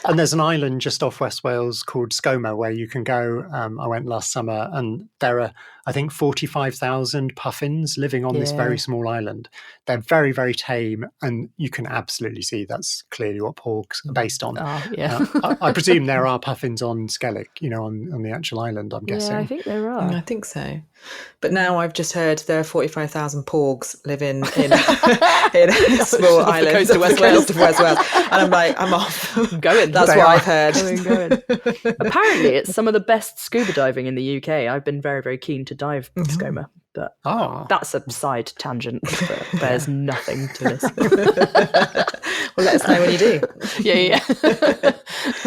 Speaker 2: And there's an island just off West Wales called Skoma where you can go. I went last summer, and there are, I think, 45,000 puffins living on this very small island. They're very, very tame, and you can absolutely see that's clearly what porgs are based on. I presume there are puffins on Skellig, on the actual island, I'm guessing.
Speaker 1: Yeah, I think there are.
Speaker 4: I think so. But now I've just heard there are 45,000 porgs living in a small island
Speaker 1: coast of West Wales.
Speaker 4: And I'm like, I'm off.
Speaker 1: I'm going.
Speaker 4: That's what I've heard.
Speaker 1: Going. Apparently, it's some of the best scuba diving in the UK. I've been very, very keen to dive Skoma, but that's a side tangent that bears nothing to this.
Speaker 4: Well, let us know when you do.
Speaker 1: Yeah.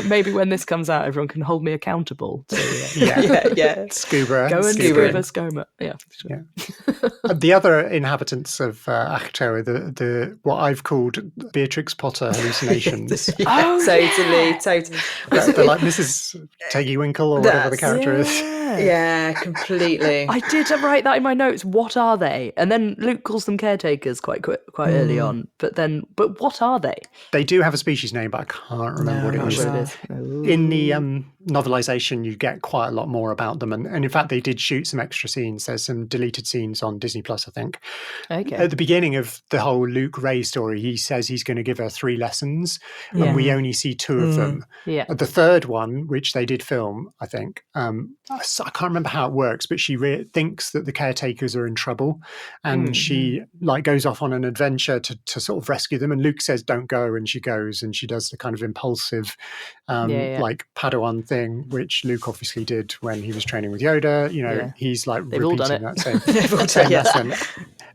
Speaker 1: Maybe when this comes out, everyone can hold me accountable to
Speaker 2: Scuba.
Speaker 1: Go and scuba Skoma. Yeah, for sure.
Speaker 2: The other inhabitants of Ahch-To are the what I've called Beatrix Potter hallucinations.
Speaker 4: Totally.
Speaker 2: They're like Mrs. Teggy Winkle or whatever the character is.
Speaker 4: Yeah, completely.
Speaker 1: I did write that in my notes. What are they? And then Luke calls them caretakers quite early on. But what are they?
Speaker 2: They do have a species name, but I can't remember what it is. In the novelisation, you get quite a lot more about them, and in fact, they did shoot some extra scenes. There's some deleted scenes on Disney Plus, I think.
Speaker 1: Okay.
Speaker 2: At the beginning of the whole Luke Rey story, he says he's going to give her 3 lessons, and we only see 2 of them.
Speaker 1: Yeah.
Speaker 2: The third one, which they did film, I think. I can't remember how it works, but she thinks that the caretakers are in trouble, and she goes off on an adventure to sort of rescue them. And Luke says, "Don't go," and she goes, and she does the kind of impulsive, like Padawan thing, which Luke obviously did when he was training with Yoda. He's like repeating that same lesson.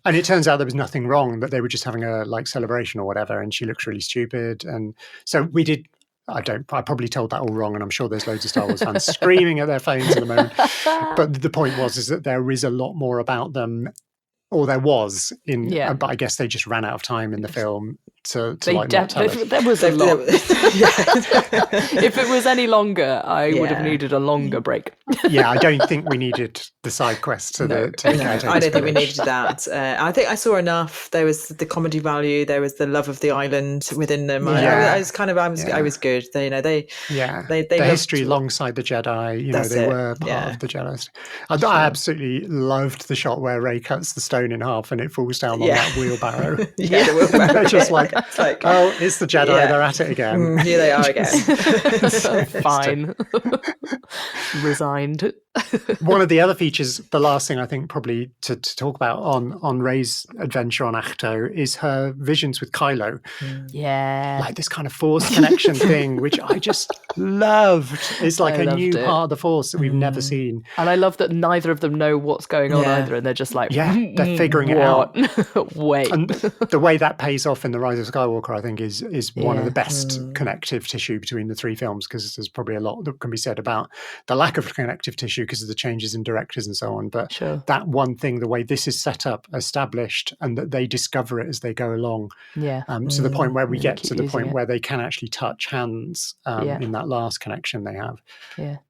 Speaker 2: And it turns out there was nothing wrong, that they were just having a celebration or whatever, and she looks really stupid. And so we did. I probably told that all wrong, and I'm sure there's loads of Star Wars fans screaming at their phones at the moment. But the point is that there is a lot more about them, or there was but I guess they just ran out of time in the film to not tell us.
Speaker 1: There was a lot. If it was any longer, I would have needed a longer break.
Speaker 2: I don't think we needed the side quests to the
Speaker 4: I don't think we needed that. I think I saw enough. There was the comedy value. There was the love of the island within them. I was good. The
Speaker 2: history alongside the Jedi. They were part of the Jedi. I absolutely loved the shot where Rey cuts the stone in half and it falls down on that wheelbarrow.
Speaker 4: The wheelbarrow.
Speaker 2: They're just it's the Jedi. They're at it again.
Speaker 4: Here they are again.
Speaker 1: Fine. Resigned.
Speaker 2: One of the other features, the last thing I think probably to talk about on Rey's adventure on Ahch-To is her visions with Kylo.
Speaker 1: Yeah.
Speaker 2: Like this kind of Force connection thing, which I just loved. It's like a new part of the Force that we've never seen.
Speaker 1: And I love that neither of them know what's going on either, and they're just like,
Speaker 2: they're figuring it out.
Speaker 1: Wait.
Speaker 2: And the way that pays off in The Rise of Skywalker, I think, is one of the best connective tissue between the 3 films, because there's probably a lot that can be said about the lack of connective tissue because of the changes in directors and so on. But that one thing, the way this is set up, established, and that they discover it as they go along. So the point where we get to the point where they can actually touch hands in that last connection they have.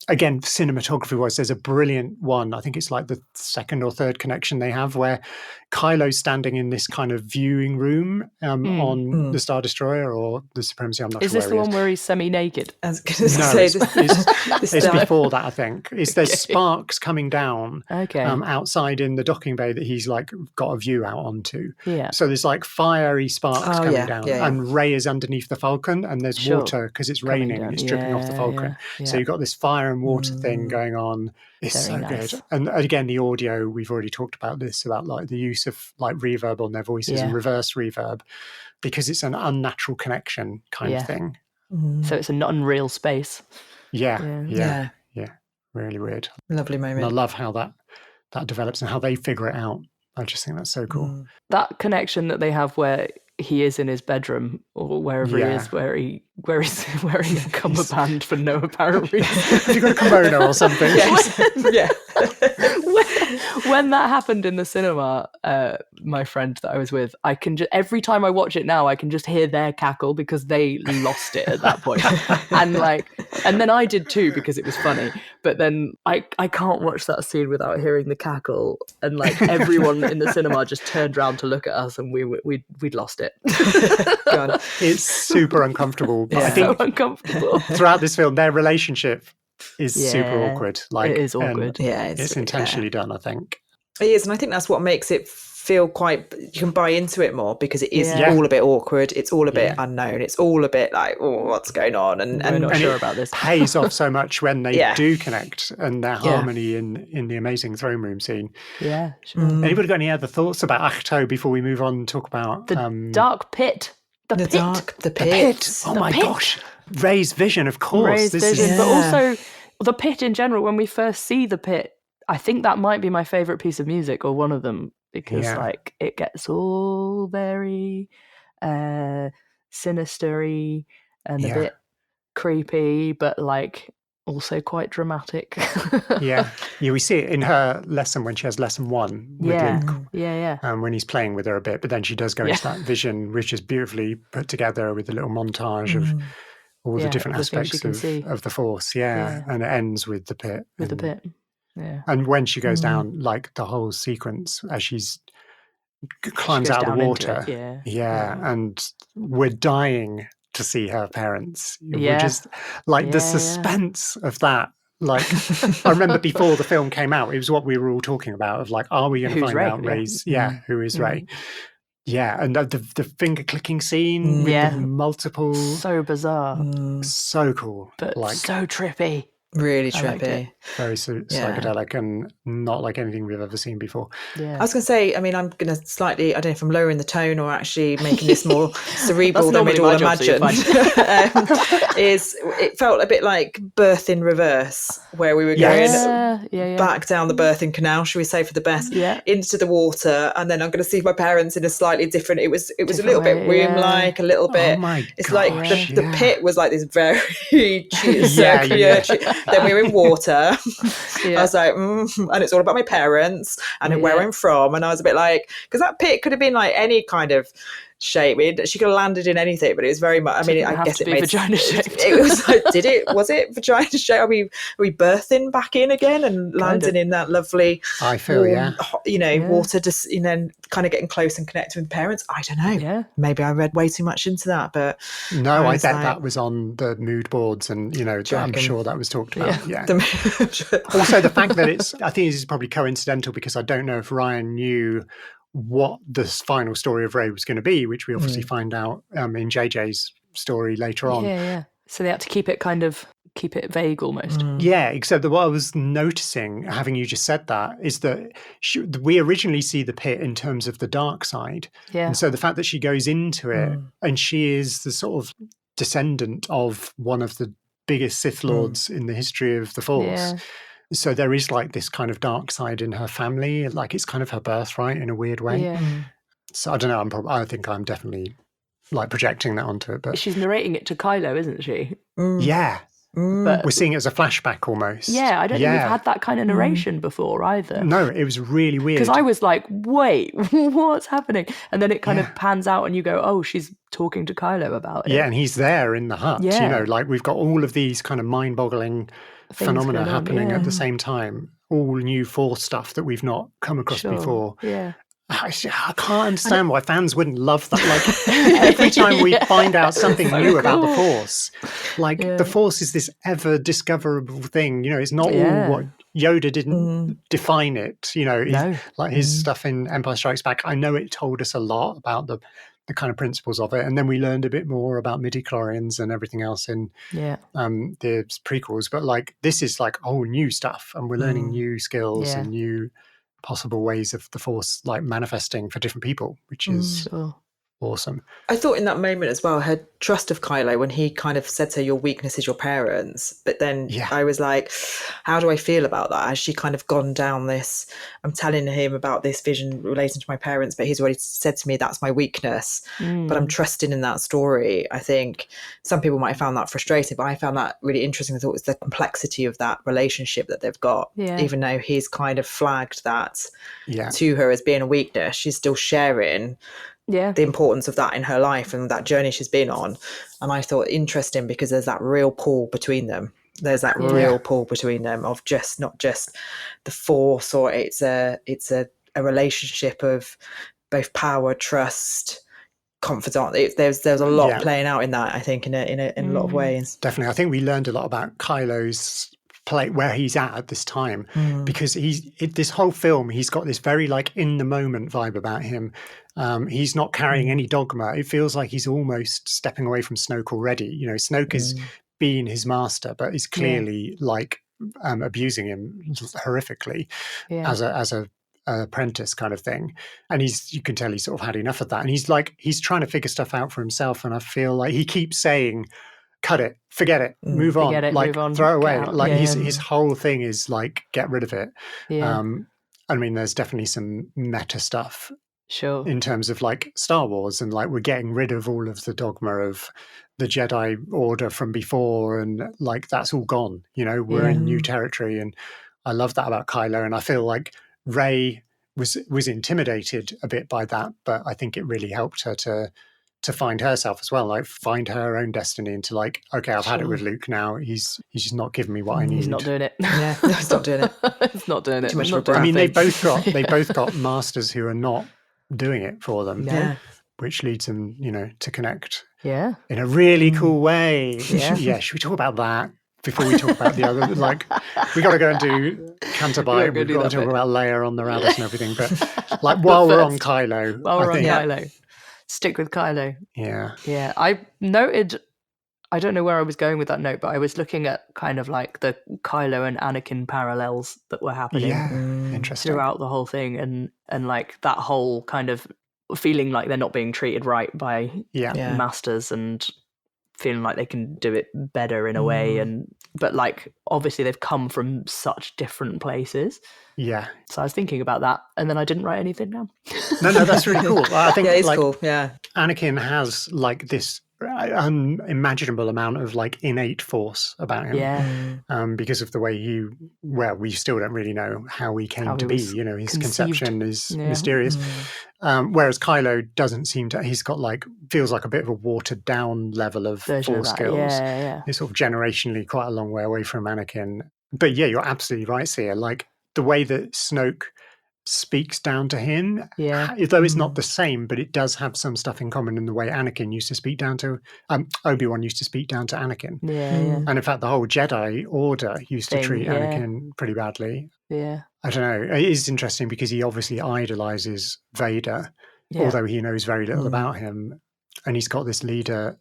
Speaker 2: Again, cinematography wise, there's a brilliant one. I think it's like the 2nd or 3rd connection they have, where Kylo's standing in this kind of viewing room on the Star Destroyer or the Supremacy. I'm not sure.
Speaker 1: Is this the one where he's semi-naked?
Speaker 4: I was going to say
Speaker 2: it's before that, I think. There's sparks coming down
Speaker 1: Okay.
Speaker 2: outside in the docking bay that he's like got a view out onto.
Speaker 1: Yeah.
Speaker 2: So there's like fiery sparks coming down,
Speaker 4: yeah.
Speaker 2: and Rey is underneath the Falcon, and there's
Speaker 1: Sure.
Speaker 2: water because it's
Speaker 1: Coming
Speaker 2: raining
Speaker 1: down.
Speaker 2: and it's dripping off the Falcon.
Speaker 1: Yeah.
Speaker 2: So you've got this fire and water thing going on. It's
Speaker 1: Very
Speaker 2: so
Speaker 1: nice.
Speaker 2: good. And again, the audio, we've already talked about this, about like the use of like reverb on their voices and reverse reverb, because it's an unnatural connection kind of thing.
Speaker 1: So it's an unreal space.
Speaker 2: Yeah. Really weird.
Speaker 4: Lovely moment.
Speaker 2: And I love how that develops and how they figure it out. I just think that's so cool.
Speaker 1: That connection that they have where he is in his bedroom or wherever he is, where he's wearing a cummerbund for no apparent reason.
Speaker 2: Has he got a kimono or something?
Speaker 1: When that happened in the cinema, my friend that I was with, I can just, every time I watch it now, I can just hear their cackle because they lost it at that point. and then I did too because it was funny. But then I can't watch that scene without hearing the cackle, and like everyone in the cinema just turned around to look at us, and we'd lost it.
Speaker 4: God.
Speaker 2: It's super uncomfortable. But I think
Speaker 1: so uncomfortable.
Speaker 2: throughout this film, their relationship is super awkward. Like,
Speaker 1: it is awkward.
Speaker 2: It's intentionally done, I think.
Speaker 4: It is, and I think that's what makes it feel quite, you can buy into it more because it is all a bit awkward, it's all a bit unknown, it's all a bit like, oh, what's going on, and
Speaker 1: we're not sure about this.
Speaker 2: Pays off so much when they do connect, and their harmony in the amazing throne room scene.
Speaker 1: Yeah, sure.
Speaker 2: Anybody got any other thoughts about Ahch-To before we move on and talk about
Speaker 1: the dark pit? The pit.
Speaker 2: Oh my gosh. Rey's vision, of course.
Speaker 1: Rey's vision, but also the pit in general. When we first see the pit, I think that might be my favorite piece of music, or one of them, because like it gets all very sinister-y and a bit creepy, but like also quite dramatic.
Speaker 2: We see it in her lesson when she has lesson 1 with Luke. When he's playing with her a bit, but then she does go into that vision, which is beautifully put together with a little montage of all the different aspects of the Force. And it ends with the pit.
Speaker 1: The pit. Yeah.
Speaker 2: And when she goes down, like the whole sequence as she's climbs out of the water. And we're dying to see her parents. We're just like the suspense of that. Like, I remember before the film came out, it was what we were all talking about of like, are we going to find out Rey's, who is Rey? Yeah, and the finger clicking scene with the multiple.
Speaker 1: So bizarre.
Speaker 2: So cool.
Speaker 1: But like, so trippy.
Speaker 4: Really trippy.
Speaker 2: Very psychedelic and not like anything we've ever seen before.
Speaker 4: I was going to say, I mean, I'm going to slightly, I don't know if I'm lowering the tone or actually making this more cerebral than we'd all imagine. It felt a bit like Birth in Reverse, where we were going back down the birthing canal, should we say, for the best, into the water, and then I'm going to see my parents in a slightly different, it was a little bit room-like, a little bit, it's like the pit was like this very circular, then we were in water. I was like, and it's all about my parents and where I'm from. And I was a bit like, because that pit could have been like any kind of shape. She could have landed in anything, but it was very much, I mean, I guess it made
Speaker 1: vagina shaped.
Speaker 4: It was like, was it vagina shaped? Are we birthing back in again and landing in that lovely,
Speaker 2: I feel,
Speaker 4: warm, water, just, kind of getting close and connecting with parents? I don't know. Yeah. Maybe I read way too much into that, but
Speaker 2: no, I bet that was on the mood boards, and I'm sure that was talked about. Yeah. Also, the fact that I think this is probably coincidental, because I don't know if Rian knew what the final story of Rey was going to be, which we obviously find out in JJ's story later on.
Speaker 1: So they had to keep it vague almost.
Speaker 2: Yeah, except that what I was noticing, having you just said that, is that we originally see the pit in terms of the dark side. Yeah. And so the fact that she goes into it, and she is the sort of descendant of one of the biggest Sith Lords in the history of the Force. Yeah. So there is like this kind of dark side in her family, like it's kind of her birthright in a weird way. Yeah. So I don't know, I think I'm definitely like projecting that onto it. But
Speaker 1: she's narrating it to Kylo, isn't she?
Speaker 2: Yeah. But we're seeing it as a flashback almost.
Speaker 1: Yeah, I don't think we've had that kind of narration before either.
Speaker 2: No, it was really weird.
Speaker 1: Because I was like, wait, what's happening? And then it kind of pans out and you go, oh, she's talking to Kylo about it.
Speaker 2: Yeah, and he's there in the hut. Yeah. Like we've got all of these kind of mind-boggling phenomena happening at the same time. All new Force stuff that we've not come across before. Yeah. I can't understand why fans wouldn't love that. Like every time we find out something new about the Force, like the Force is this ever discoverable thing. You know, it's not all what Yoda didn't define it. You know, like his stuff in Empire Strikes Back. I know it told us a lot about the kind of principles of it, and then we learned a bit more about midi-chlorians and everything else in the prequels. But like this is like all new stuff, and we're learning new skills and new possible ways of the Force like manifesting for different people, which is awesome.
Speaker 4: I thought in that moment as well, her trust of Kylo when he kind of said to her, your weakness is your parents. But then I was like, how do I feel about that? Has she kind of gone down this, I'm telling him about this vision relating to my parents, but he's already said to me that's my weakness. But I'm trusting in that story. I think some people might have found that frustrating, but I found that really interesting. I thought it was the complexity of that relationship that they've got. Even though he's kind of flagged that to her as being a weakness, she's still sharing the importance of that in her life and that journey she's been on. And I thought interesting because there's that real pull between them. There's that real pull between them of just not just the Force, or it's a relationship of both power, trust, confidant. There's a lot playing out in that, I think, in a lot of ways.
Speaker 2: Definitely. I think we learned a lot about Kylo's play, where he's at this time, because this whole film, he's got this very like in the moment vibe about him. He's not carrying any dogma. It feels like he's almost stepping away from Snoke already. You know, Snoke is being his master, but is clearly like abusing him horrifically as a apprentice kind of thing. And you can tell he's sort of had enough of that. And he's trying to figure stuff out for himself. And I feel like he keeps saying, cut it, forget it, move on, like throw it away. Like his whole thing is like, get rid of it. I mean, there's definitely some meta stuff in terms of like Star Wars, and like we're getting rid of all of the dogma of the Jedi Order from before, and like that's all gone. You know, we're in new territory, and I love that about Kylo. And I feel like Rey was intimidated a bit by that, but I think it really helped her to find herself as well, like find her own destiny, and to like, okay, I've had it with Luke now. He's just not giving me what I need.
Speaker 1: He's not doing it.
Speaker 4: He's not doing it.
Speaker 1: It's not doing it.
Speaker 4: Too much of a
Speaker 2: I mean, they both got masters who are not doing it for them, which leads them, you know, to connect in a really cool way. Should we talk about that before we talk about the other? Like, we got to go and do Canterbury. We've got to talk about Leia on the Raddus and everything. But like, while we're on Kylo,
Speaker 1: Kylo, stick with Kylo. Yeah. I noted, I don't know where I was going with that note, but I was looking at kind of like the Kylo and Anakin parallels that were happening
Speaker 2: interesting
Speaker 1: throughout the whole thing, and like that whole kind of feeling like they're not being treated right by masters, and feeling like they can do it better in a way, but like obviously they've come from such different places. So I was thinking about that, and then I didn't write anything down.
Speaker 2: No, that's really cool. I think
Speaker 4: it's
Speaker 2: like,
Speaker 4: cool.
Speaker 2: Anakin has like this unimaginable amount of like innate force about him, because of the way we still don't really know how he came to be. You know, his conception is mysterious. Whereas Kylo doesn't seem to. He's got like, feels like a bit of a watered down level of force skills. He's sort of generationally quite a long way away from Anakin. But yeah, you're absolutely right, Seah. Like the way that Snoke speaks down to him, though it's not the same, but it does have some stuff in common in the way Anakin used to speak down to Obi-Wan used to speak down to Anakin. And in fact the whole Jedi Order used to treat Anakin pretty badly. I don't know, it is interesting because he obviously idolizes Vader, although he knows very little about him, and he's got this leader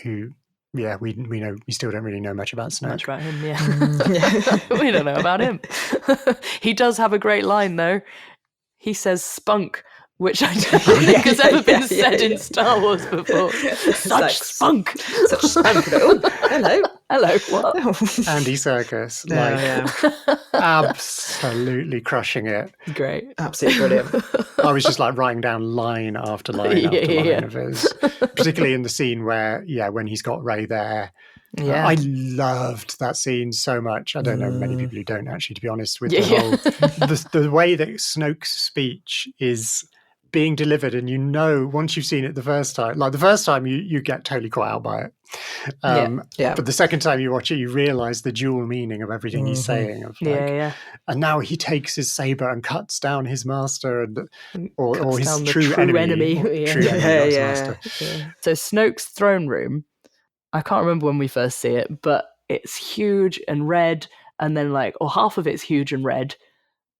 Speaker 2: who we know, we still don't really know much about Snoke.
Speaker 1: Much about him, we don't know about him. He does have a great line though. He says spunk, which I don't think has ever been said in Star Wars before. Such spunk.
Speaker 4: Such spunk. Oh, hello, what?
Speaker 2: Andy Serkis, absolutely crushing it.
Speaker 1: Great.
Speaker 4: Absolutely brilliant.
Speaker 2: I was just like writing down line after line after line of his, particularly in the scene where, when he's got Rey there. I loved that scene so much. I don't know many people who don't, actually, to be honest, with the whole the way that Snoke's speech is being delivered, and once you've seen it the first time, like the first time you get totally caught out by it. But the second time you watch it, you realize the dual meaning of everything he's saying. Of like, and now he takes his saber and cuts down his master, or his true enemy. Master.
Speaker 1: So Snoke's throne room, I can't remember when we first see it, but it's huge and red, and then half of it's huge and red,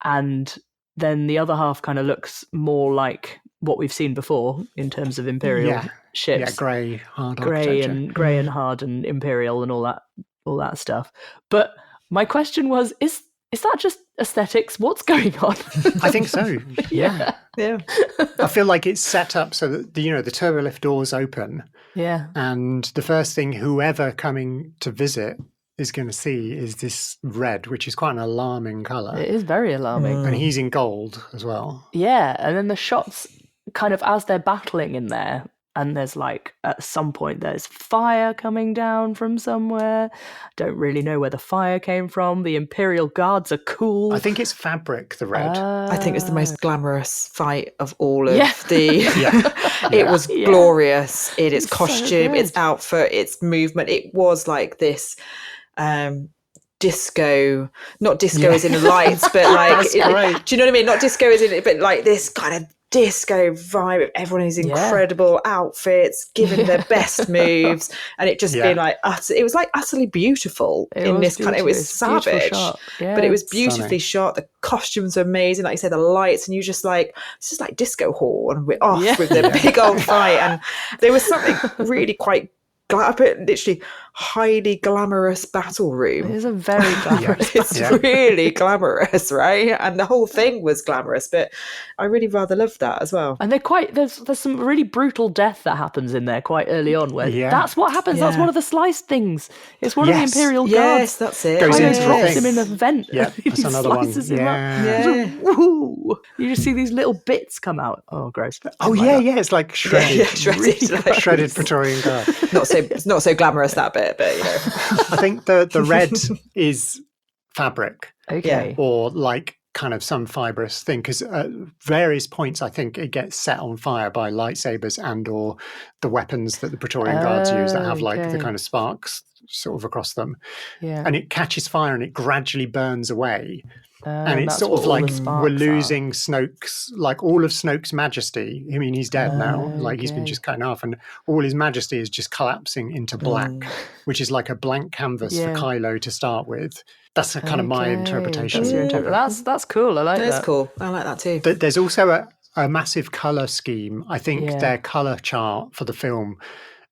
Speaker 1: and then the other half kind of looks more like what we've seen before in terms of Imperial ships.
Speaker 2: Grey, hard
Speaker 1: grey and hard and Imperial and all that stuff. But my question was, is that just aesthetics? What's going on?
Speaker 2: I think so.
Speaker 4: Yeah.
Speaker 2: I feel like it's set up so that the turbolift doors open.
Speaker 1: Yeah.
Speaker 2: And the first thing whoever coming to visit is going to see is this red, which is quite an alarming colour.
Speaker 1: It is very alarming.
Speaker 2: And he's in gold as well.
Speaker 1: Yeah, and then the shots kind of as they're battling in there, and there's at some point there's fire coming down from somewhere. Don't really know where the fire came from. The Imperial Guards are cool.
Speaker 2: I think it's fabric, the red.
Speaker 4: I think it's the most glamorous fight of all of the... It was
Speaker 1: Yeah.
Speaker 4: glorious in its costume,
Speaker 1: so
Speaker 4: its outfit, its movement. It was like this... disco, not disco as in the lights, but
Speaker 2: That's great.
Speaker 4: do you know what I mean? Not disco as in it, but like this kind of disco vibe. Everyone is incredible outfits, giving their best moves, and it just being it was utterly beautiful
Speaker 1: It was
Speaker 4: savage, but it was beautifully shot. The costumes are amazing, like you said, the lights, and you just it's just like disco hall, and we're off with the big old fight. And there was something really quite literally highly glamorous battle room.
Speaker 1: It is a very glamorous
Speaker 4: It's really glamorous, right? And the whole thing was glamorous, but I really rather loved that as well.
Speaker 1: And there's some really brutal death that happens in there quite early on, where that's what happens. That's one of the sliced things. It's one of the Imperial Guards.
Speaker 4: Yes, that's it.
Speaker 2: Goes
Speaker 1: Kylo
Speaker 2: into
Speaker 1: drops
Speaker 2: the
Speaker 1: him in a vent.
Speaker 2: Yeah,
Speaker 1: He
Speaker 2: that's another one.
Speaker 1: slices him up.
Speaker 4: Yeah.
Speaker 1: Woo! You just see these little bits come out. Oh, gross.
Speaker 2: Oh, it's like shredded. Shredded Praetorian Guard.
Speaker 4: Not so glamorous, that bit, but
Speaker 2: I think the red is fabric.
Speaker 1: Okay.
Speaker 2: Or kind of some fibrous thing, because at various points I think it gets set on fire by lightsabers and or the weapons that the Praetorian Guards use that have the kind of sparks sort of across them. Yeah. And it catches fire and it gradually burns away. And it's sort of we're losing Snoke's, all of Snoke's majesty. I mean, he's dead now. He's been just cut off, and all his majesty is just collapsing into black, which is like a blank canvas for Kylo to start with. That's kind of my interpretation.
Speaker 1: That's your interpretation. That's cool. I like that.
Speaker 4: That's cool. I like that too.
Speaker 2: But there's also a massive colour scheme. I think their colour chart for the film,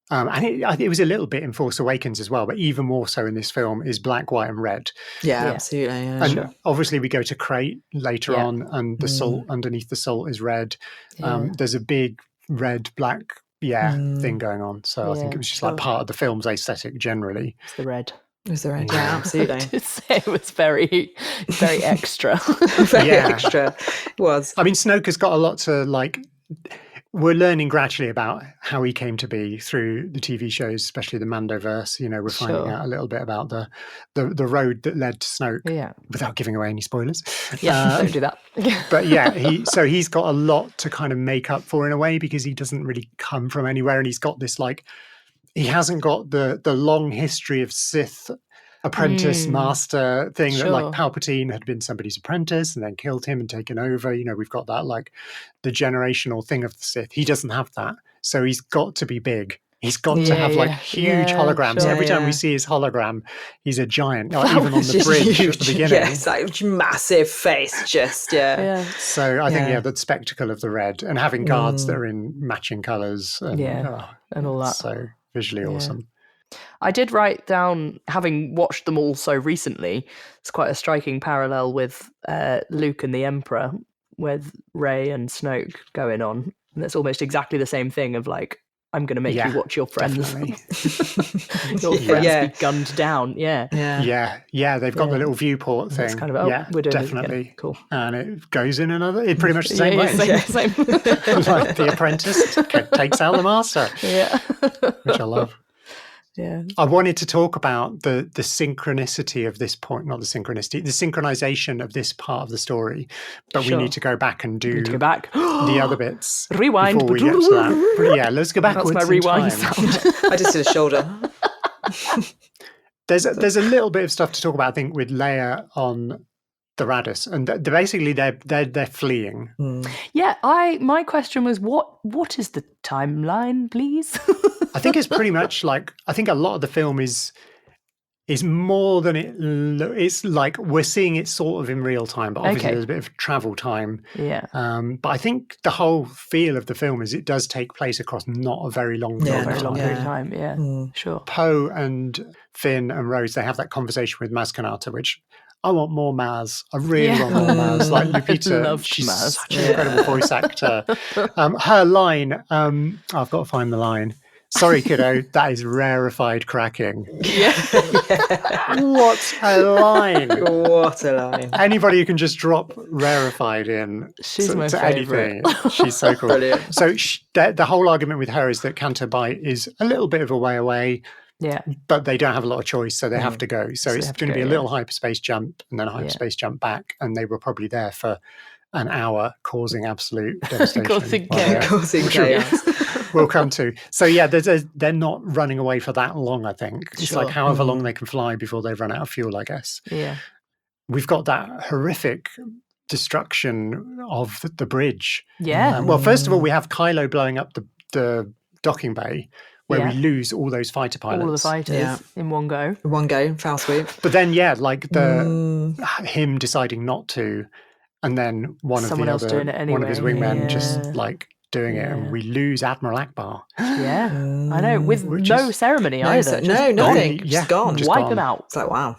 Speaker 2: and it was a little bit in Force Awakens as well, but even more so in this film, is black, white, and red.
Speaker 4: Yeah, absolutely. Yeah,
Speaker 2: and obviously we go to Crate later on, and the salt underneath the salt is red. There's a big red, black, thing going on. So I think it was just part of the film's aesthetic generally.
Speaker 1: It's the red.
Speaker 4: Is there any? Yeah, absolutely.
Speaker 1: To say it was very, very extra.
Speaker 4: Very extra. It was.
Speaker 2: I mean, Snoke has got a lot to we're learning gradually about how he came to be through the TV shows, especially the Mandoverse. We're finding out a little bit about the road that led to Snoke, without giving away any spoilers.
Speaker 1: Yeah, don't do that.
Speaker 2: But he's got a lot to kind of make up for in a way, because he doesn't really come from anywhere, and he's got this he hasn't got the long history of Sith apprentice master thing that Palpatine had been somebody's apprentice and then killed him and taken over. We've got that the generational thing of the Sith. He doesn't have that, so he's got to be big. He's got to have huge holograms. Every time we see his hologram, he's a giant. Even on the bridge at the beginning,
Speaker 4: it's massive face, just
Speaker 2: So I think the spectacle of the red and having guards that are in matching colours,
Speaker 1: and all that.
Speaker 2: So visually awesome.
Speaker 1: I did write down, having watched them all so recently, it's quite a striking parallel with Luke and the Emperor, with Rey and Snoke going on. And it's almost exactly the same thing of I'm going to make you watch your friends. Your friends be gunned down. Yeah.
Speaker 2: They've got the little viewport thing.
Speaker 1: It's kind of, we're doing
Speaker 2: definitely.
Speaker 1: It cool.
Speaker 2: And it goes in pretty much the same way.
Speaker 1: Same.
Speaker 2: The apprentice takes out the master.
Speaker 1: Yeah.
Speaker 2: Which I love.
Speaker 1: Yeah.
Speaker 2: I wanted to talk about the synchronicity of this point, not the synchronicity, the synchronization of this part of the story. But we need to go back and do.
Speaker 1: We need to go back.
Speaker 2: the other bits
Speaker 1: Rewind.
Speaker 2: before we get to that. But yeah, let's go backwards.
Speaker 1: That's my rewind
Speaker 2: in time.
Speaker 1: sound.
Speaker 4: I just did a shoulder.
Speaker 2: There's a little bit of stuff to talk about, I think, with Leia on the Radis, and they're fleeing.
Speaker 1: Yeah, my question was, what is the timeline, please?
Speaker 2: I think it's pretty much like, I think a lot of the film is more than it's like we're seeing it sort of in real time, but obviously there's a bit of travel time.
Speaker 1: Yeah.
Speaker 2: But I think the whole feel of the film is it does take place across not a very long period of time.
Speaker 1: Yeah, sure.
Speaker 2: Poe and Finn and Rose, they have that conversation with Maz Kanata, which I want more Maz. I really want more Maz. Like Lupita, she's
Speaker 1: Maz.
Speaker 2: such an incredible voice actor. Her line, I've got to find the line. Sorry, kiddo, that is rarefied cracking.
Speaker 4: Yeah.
Speaker 2: What a line.
Speaker 4: What a line.
Speaker 2: Anybody who can just drop rarefied in
Speaker 1: She's my
Speaker 2: to
Speaker 1: favourite.
Speaker 2: anything. She's so cool.
Speaker 4: Brilliant.
Speaker 2: So the whole argument with her is that Canto Bight is a little bit of a way away.
Speaker 1: Yeah.
Speaker 2: But they don't have a lot of choice, so they have to go. So it's going to be a little hyperspace jump and then a hyperspace jump back. And they were probably there for an hour, causing absolute devastation.
Speaker 4: Causing chaos.
Speaker 2: We'll come to. So yeah, they're not running away for that long, I think. It's like however long they can fly before they run out of fuel, I guess.
Speaker 1: Yeah.
Speaker 2: We've got that horrific destruction of the bridge.
Speaker 1: Yeah.
Speaker 2: Well, first of all, we have Kylo blowing up the docking bay, where we lose all those fighter pilots.
Speaker 1: All of the fighters in one go.
Speaker 4: One go, foul swoop.
Speaker 2: But then, like him deciding not to, and then
Speaker 1: Someone else doing it anyway.
Speaker 2: one of his wingmen just like doing it, and we lose Admiral Akbar.
Speaker 1: Yeah, I know, with no ceremony either.
Speaker 4: Nothing. Just gone.
Speaker 1: Just wipe him out.
Speaker 4: It's like, wow.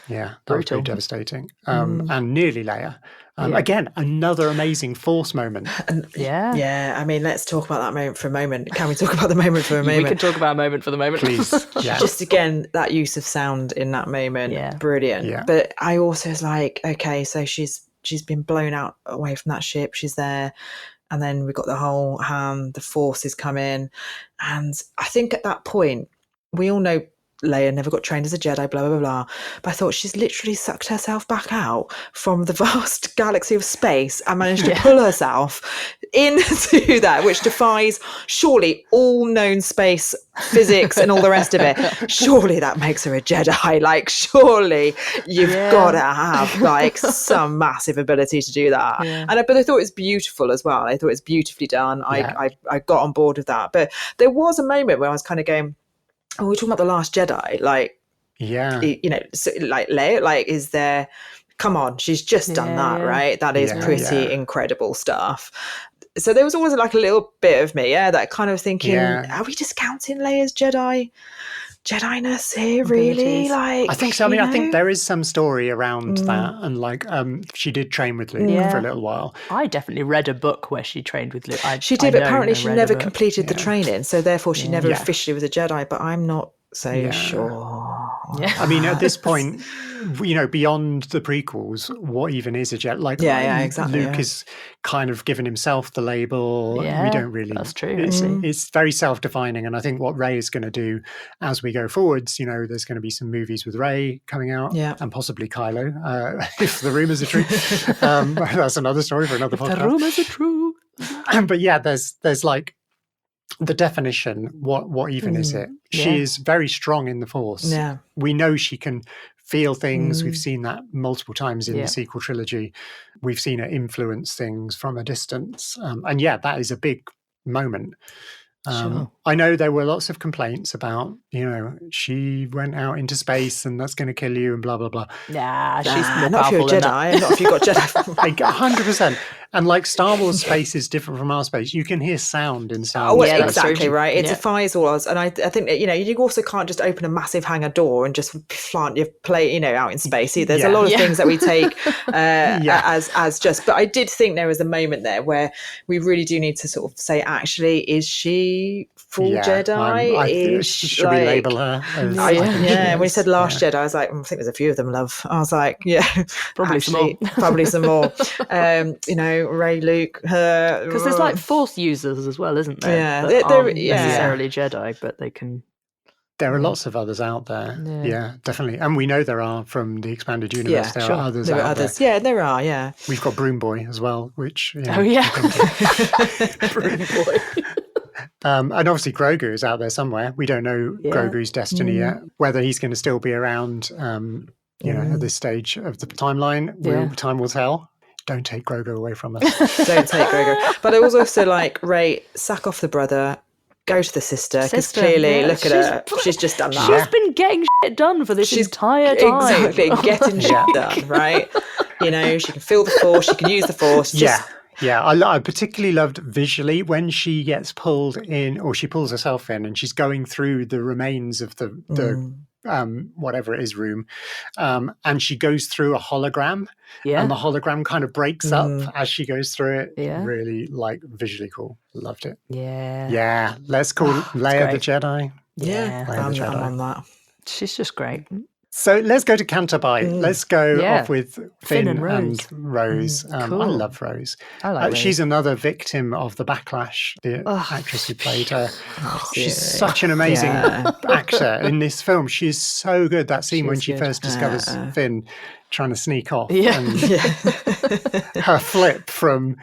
Speaker 2: Yeah, that was pretty devastating. And nearly Leia. Again, another amazing Force moment.
Speaker 4: Yeah. I mean, let's talk about that moment for a moment. Can we talk about the moment for a moment?
Speaker 1: We can talk about a moment for the moment.
Speaker 2: Please. Yeah.
Speaker 4: Just again, that use of sound in that moment. Brilliant. Yeah. But I also was like, okay, so she's been blown out away from that ship. She's there. And then we've got the whole the forces come in. And I think at that point, we all know Leia never got trained as a Jedi, blah, blah, blah. But I thought she's literally sucked herself back out from the vast galaxy of space and managed to pull herself into that, which defies surely all known space physics and all the rest of it. Surely that makes her a Jedi. Like, surely you've got to have like some massive ability to do that. But I thought it was beautiful as well. I thought it was beautifully done. I got on board with that. But there was a moment where I was kind of going, oh, we're talking about The Last Jedi, like, so, like, Leia, like, is there, come on, she's just done that, right? That is pretty incredible stuff. So there was always like a little bit of me, that kind of thinking, are we discounting Leia's Jedi-ness here, really? Like,
Speaker 2: I think so. I mean, I think there is some story around that, and like, she did train with Luke for a little while.
Speaker 1: I definitely read a book where she trained with Luke.
Speaker 4: She did, but apparently she never completed the training, so therefore she never officially was a Jedi. But I'm not so sure.
Speaker 1: Yeah.
Speaker 2: I mean, at this point, beyond the prequels, what even is a Jedi? Like,
Speaker 4: exactly.
Speaker 2: Luke is kind of given himself the label.
Speaker 1: Yeah,
Speaker 2: we don't really.
Speaker 1: That's true.
Speaker 2: It's very self-defining, and I think what Rey is going to do as we go forwards, there's going to be some movies with Rey coming out, and possibly Kylo, if the rumors are true. That's another story for another podcast.
Speaker 1: The rumors are true.
Speaker 2: But yeah, there's like the definition. What even is it? She is very strong in the Force.
Speaker 4: Yeah,
Speaker 2: we know she can feel things. We've seen that multiple times in the sequel trilogy. We've seen her influence things from a distance. And that is a big moment.
Speaker 1: Sure.
Speaker 2: I know there were lots of complaints about, she went out into space and that's going to kill you and blah, blah, blah.
Speaker 1: Nah, she's more
Speaker 4: not if you're a Jedi, not if you've got Jedi.
Speaker 2: 100%. And like Star Wars space is different from our space. You can hear sound in Star
Speaker 4: Wars.
Speaker 2: Space.
Speaker 4: Exactly right. It defies all us. And I think that, you also can't just open a massive hangar door and just plant your plane, out in space. There's a lot of things that we take as just. But I did think there was a moment there where we really do need to sort of say, actually, is she full Jedi?
Speaker 2: Should we label her? As
Speaker 4: when he said Last Jedi, I was like, I think there's a few of them, love. I was like,
Speaker 1: probably
Speaker 4: some more. Rey, Luke, her,
Speaker 1: because there's like Force users as well, isn't there?
Speaker 4: Yeah,
Speaker 1: that aren't necessarily Jedi, but they can
Speaker 2: There are lots of others out there. Yeah, definitely. And we know there are from the expanded universe. There are others
Speaker 4: there
Speaker 2: out
Speaker 4: are others.
Speaker 2: there.
Speaker 4: Yeah, there are, yeah.
Speaker 2: We've got Broom Boy as well, which...
Speaker 1: Oh, yeah.
Speaker 4: Broom Boy.
Speaker 2: And obviously Grogu is out there somewhere. We don't know Grogu's destiny yet, whether he's going to still be around, at this stage of the timeline. Time will tell. Don't take Grogu away from us.
Speaker 4: Don't take Grogu. But it was also like, Ray, sack off the brother, go to the sister, because clearly, look at her, she's just done that.
Speaker 1: She's been getting shit done for this entire time.
Speaker 4: Exactly, getting shit done, right? She can feel the Force, she can use the Force.
Speaker 2: Yeah, I particularly loved visually when she gets pulled in, or she pulls herself in, and she's going through the remains of the whatever it is room, and she goes through a hologram, and the hologram kind of breaks up as she goes through it. Really, visually cool. Loved it. Yeah. Let's call Leia the Jedi.
Speaker 4: I'm on that.
Speaker 1: She's just great.
Speaker 2: So let's go to Canterbuy. Let's go off with Finn and Rose.
Speaker 1: Cool.
Speaker 2: I love Rose.
Speaker 1: I like Rose.
Speaker 2: She's another victim of the backlash. The actress who played her. She's such an amazing actor in this film. She's so good. That scene when she first discovers Finn trying to sneak off. And her flip from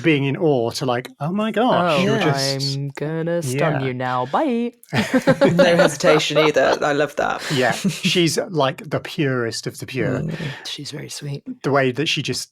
Speaker 2: being in awe to oh my gosh.
Speaker 1: I'm gonna stun you now. Bye.
Speaker 4: No hesitation either. I love that.
Speaker 2: Yeah. She's the purest of the pure.
Speaker 1: She's very sweet.
Speaker 2: The way that she just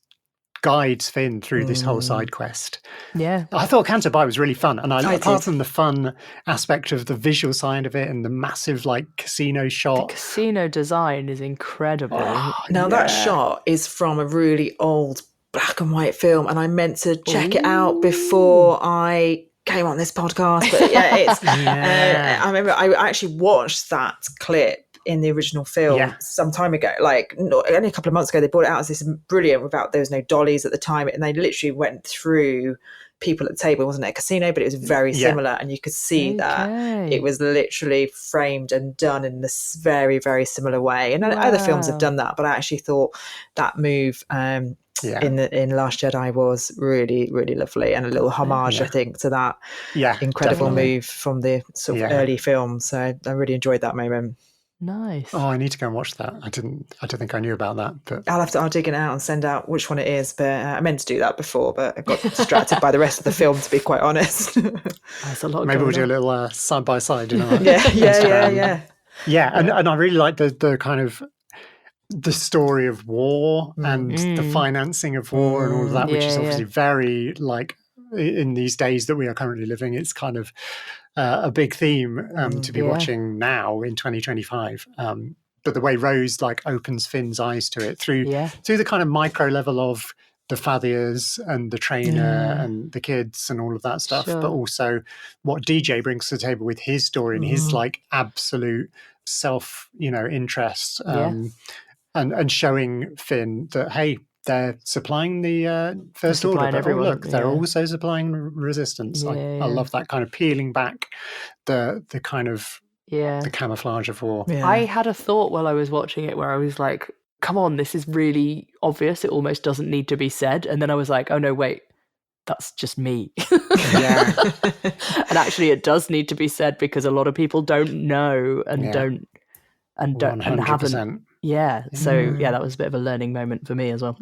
Speaker 2: guides Finn through this whole side quest.
Speaker 1: Yeah.
Speaker 2: I thought Canterbuy was really fun. And apart from the fun aspect of the visual side of it and the massive casino shot.
Speaker 1: The casino design is incredible.
Speaker 4: That shot is from a really old black and white film, and I meant to check it out before I came on this podcast. But it's I remember I actually watched that clip in the original film some time ago, only a couple of months ago. They brought it out as this brilliant, there was no dollies at the time, and they literally went through people at the table. It wasn't a casino, but it was very similar, and you could see that it was literally framed and done in this very, very similar way. And other films have done that, but I actually thought that move in Last Jedi was really, really lovely, and a little homage I think to that incredible mug from the sort of early film. So I really enjoyed that moment.
Speaker 1: Nice.
Speaker 2: Oh, I need to go and watch that. I don't think I knew about that. But
Speaker 4: I'll dig it out and send out which one it is. But I meant to do that before, but I got distracted by the rest of the film, to be quite honest.
Speaker 1: That's a lot.
Speaker 2: Maybe we'll do a little side by side.
Speaker 4: Yeah.
Speaker 2: And I really like the kind of the story of war and the financing of war and all of that, which is obviously very in these days that we are currently living. It's kind of a big theme to be watching now in 2025. But the way Rose opens Finn's eyes to it through the kind of micro level of the Fathiers and the trainer and the kids and all of that stuff, but also what DJ brings to the table with his story and his absolute self interest and showing Finn that, hey, they're supplying the First Order, but look, they're also supplying Resistance. I love that kind of peeling back the kind of the camouflage of war.
Speaker 1: I had a thought while I was watching it where I was like, come on, this is really obvious. It almost doesn't need to be said. And then I was like, oh no, wait, that's just me. And actually it does need to be said, because a lot of people don't know and haven't. So that was a bit of a learning moment for me as well.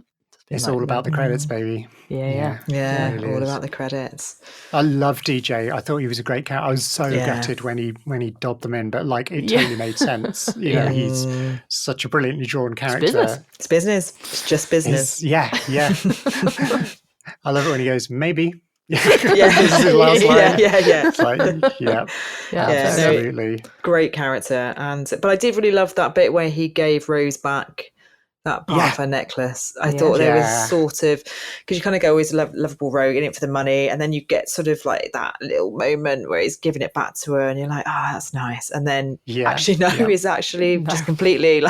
Speaker 2: It's all about the credits, baby.
Speaker 1: Yeah,
Speaker 4: really all about the credits.
Speaker 2: I love DJ. I thought he was a great character. I was so gutted when he dobbed them in, but it totally made sense. He's such a brilliantly drawn character.
Speaker 4: It's business. It's just business.
Speaker 2: Yeah. I love it when he goes, maybe. This is his last line. It's absolutely.
Speaker 4: Great character. But I did really love that bit where he gave Rose back that part of her necklace. I thought there was sort of, because you kind of go always lovable rogue in it for the money, and then you get sort of that little moment where he's giving it back to her and you're like, that's nice, and then he's actually just completely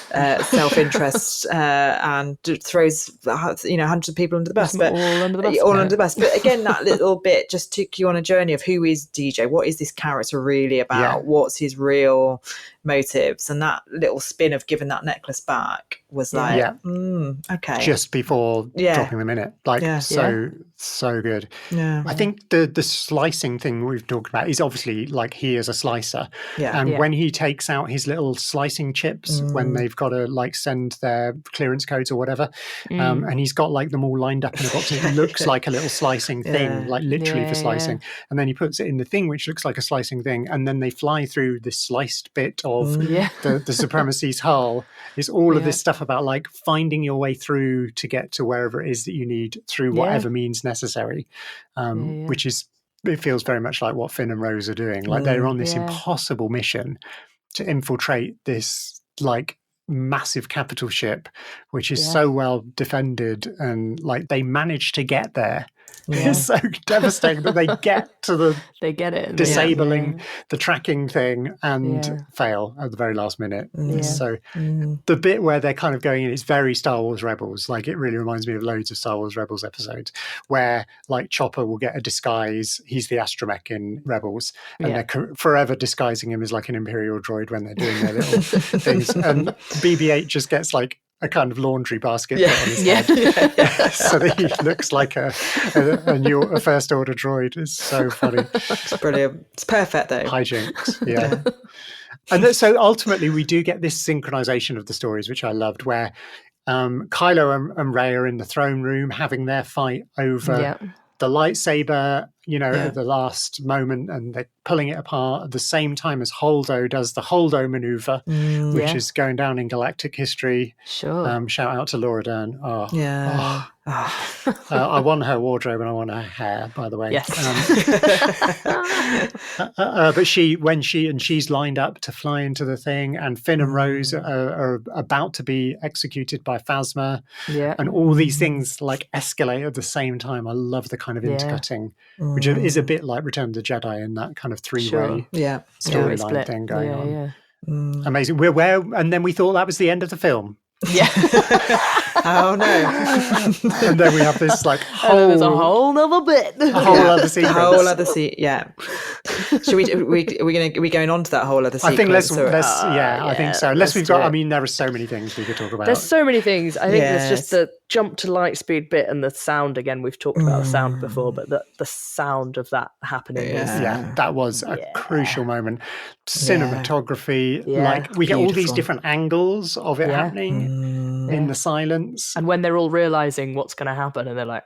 Speaker 4: self-interest and throws hundreds of people under the bus, but all under the bus. But again, that little bit just took you on a journey of who is DJ, what is this character really about, what's his real motives, and that little spin of giving that necklace back was
Speaker 1: Yeah.
Speaker 4: like,
Speaker 2: Yeah.
Speaker 4: okay.
Speaker 2: Just before
Speaker 4: Yeah.
Speaker 2: dropping them in it. Like,
Speaker 4: Yeah.
Speaker 2: so good.
Speaker 4: Yeah.
Speaker 2: I think the slicing thing we've talked about is obviously like he is a slicer.
Speaker 4: Yeah.
Speaker 2: And
Speaker 1: Yeah.
Speaker 2: when he takes out his little slicing chips, when they've got to like send their clearance codes or whatever, and he's got like them all lined up in a box, it looks like a little slicing thing, like literally for slicing. And then he puts it in the thing, which looks like a slicing thing. And then they fly through this sliced bit of the Supremacy's hull. It's all of this stuff about like finding your way through to get to wherever it is that you need through whatever means necessary, which is, it feels very much like what Finn and Rose are doing. Like they're on this impossible mission to infiltrate this like massive capital ship, which is so well defended, and like they manage to get there. It's so devastating that they get to the
Speaker 1: they get it
Speaker 2: disabling the tracking thing and fail at the very last minute. So the bit where they're kind of going in, it's very Star Wars Rebels. Like it really reminds me of loads of Star Wars Rebels episodes where like Chopper will get a disguise. He's the astromech in Rebels, and they're forever disguising him as like an Imperial droid when they're doing their little things. And BB-8 just gets like a kind of laundry basket put on his head so that he looks like a first order droid. Is so funny.
Speaker 4: It's brilliant. It's perfect though.
Speaker 2: Hijinks, and so ultimately we do get this synchronization of the stories, which I loved, where Kylo and Rey are in the throne room having their fight over the lightsaber, at the last moment, and they're pulling it apart at the same time as Holdo does the Holdo maneuver, which is going down in galactic history.
Speaker 1: Sure.
Speaker 2: Shout out to Laura Dern. I want her wardrobe and I want her hair, by the way.
Speaker 1: Yes.
Speaker 2: But she's lined up to fly into the thing, and Finn and Rose are about to be executed by Phasma.
Speaker 1: Yeah.
Speaker 2: And all these things like escalate at the same time. I love the kind of intercutting, which is a bit like Return of the Jedi in that kind of three-way storyline thing going on. Amazing. And then we thought that was the end of the film.
Speaker 1: Yeah.
Speaker 4: Oh no.
Speaker 2: And then we have this like
Speaker 1: there's a whole other bit.
Speaker 2: A whole other sequence.
Speaker 4: A whole other Should we going on to that whole other sequence?
Speaker 2: I think I think so. Unless we've got, there are so many things we could talk about.
Speaker 1: There's so many things. I think there's just the jump to light speed bit and the sound again. We've talked about the sound before, but the sound of that happening is
Speaker 2: that was a crucial moment. Cinematography, like we get all these different angles of it happening in the silence.
Speaker 1: And when they're all realizing what's going to happen and they're like,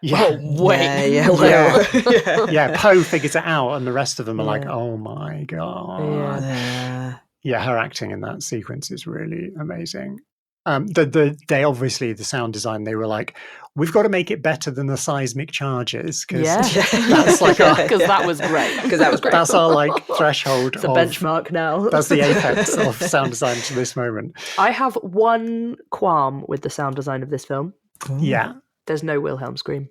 Speaker 2: Poe figures it out and the rest of them are like, oh my God. Her acting in that sequence is really amazing. They obviously, the sound design, they were like, we've got to make it better than the seismic charges, because that's like
Speaker 1: because that was great.
Speaker 2: That's our like threshold.
Speaker 1: It's a benchmark now.
Speaker 2: That's the apex of sound design to this moment.
Speaker 1: I have one qualm with the sound design of this film.
Speaker 2: Yeah,
Speaker 1: there's no Wilhelm scream.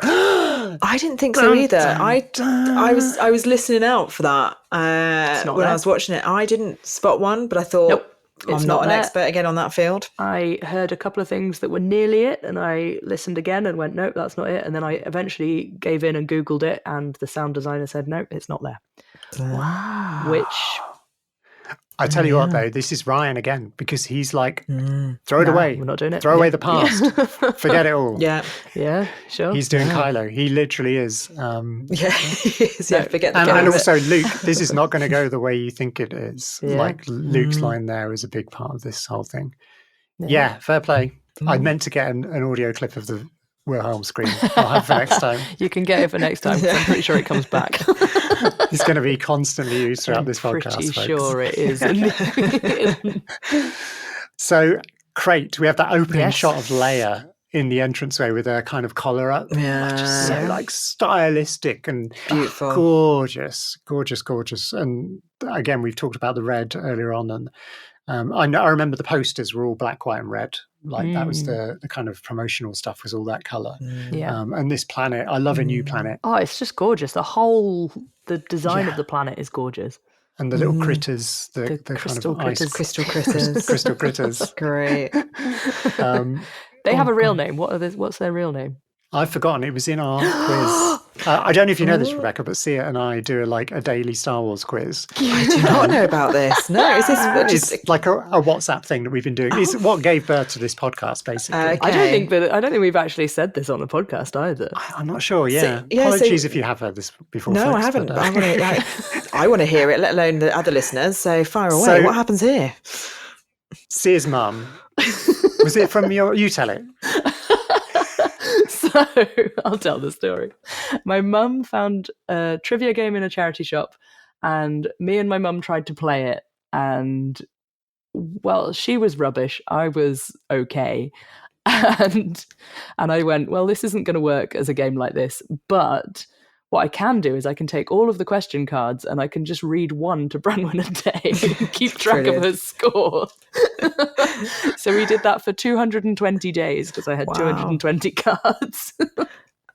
Speaker 4: I didn't think so either. I was listening out for that when I was watching it. I didn't spot one, but I thought.
Speaker 1: Nope.
Speaker 4: I'm not an expert again on that field.
Speaker 1: I heard a couple of things that were nearly it, and I listened again and went, nope, that's not it. And then I eventually gave in and Googled it, and the sound designer said, nope, it's not there.
Speaker 4: Wow.
Speaker 1: Which...
Speaker 2: I tell you what, though, this is Rian again, because he's like, throw it away.
Speaker 1: We're not doing it.
Speaker 2: Throw away the past. Forget it all.
Speaker 4: Yeah,
Speaker 1: sure.
Speaker 2: He's doing Kylo. He literally is.
Speaker 4: He is. Forget the
Speaker 2: and also, Luke, this is not going to go the way you think it is. Like, Luke's line there is a big part of this whole thing. Yeah, fair play. I meant to get an audio clip of the Wilhelm scream. I'll have for next time.
Speaker 1: You can get it for next time, because I'm pretty sure it comes back.
Speaker 2: It's going to be constantly used throughout this podcast.
Speaker 1: Pretty
Speaker 2: folks.
Speaker 1: sure it is.
Speaker 2: So, Crate, we have that opening shot of Leia in the entranceway with her kind of collar up.
Speaker 4: Yeah.
Speaker 2: Just so like stylistic and
Speaker 4: beautiful.
Speaker 2: Gorgeous. And again, we've talked about the red earlier on, and I remember the posters were all black, white, and red. Like that was the kind of promotional stuff, was all that color. And this planet, I love a new planet.
Speaker 1: Oh, it's just gorgeous. The design of the planet is gorgeous.
Speaker 2: And the little critters, the
Speaker 1: crystal
Speaker 2: kind of
Speaker 1: critters.
Speaker 4: Crystal critters.
Speaker 2: crystal critters.
Speaker 4: Great.
Speaker 1: They have a real name. What's their real name?
Speaker 2: I've forgotten. It was in our quiz. I don't know if you know this, Rebecca, but Seah and I do a daily Star Wars quiz.
Speaker 4: I do not know about this. No, is this just
Speaker 2: It's like a WhatsApp thing that we've been doing. It's what gave birth to this podcast, basically.
Speaker 4: Okay.
Speaker 1: I don't think we've actually said this on the podcast either.
Speaker 2: I'm not sure. Yeah,
Speaker 4: So- yeah,
Speaker 2: apologies
Speaker 4: so-
Speaker 2: if you have heard this before.
Speaker 4: No,
Speaker 2: folks,
Speaker 4: I haven't.
Speaker 2: but,
Speaker 4: I want to hear it, let alone the other listeners. So fire away.
Speaker 2: So-
Speaker 4: What happens here?
Speaker 2: Seah's mum. Was it from you tell it?
Speaker 1: So I'll tell the story. My mum found a trivia game in a charity shop, and me and my mum tried to play it, and well, she was rubbish. I was okay. And I went, well, this isn't going to work as a game like this, but what I can do is I can take all of the question cards and I can just read one to Branwen a day and keep track of her score. So we did that for 220 days because I had 220 cards.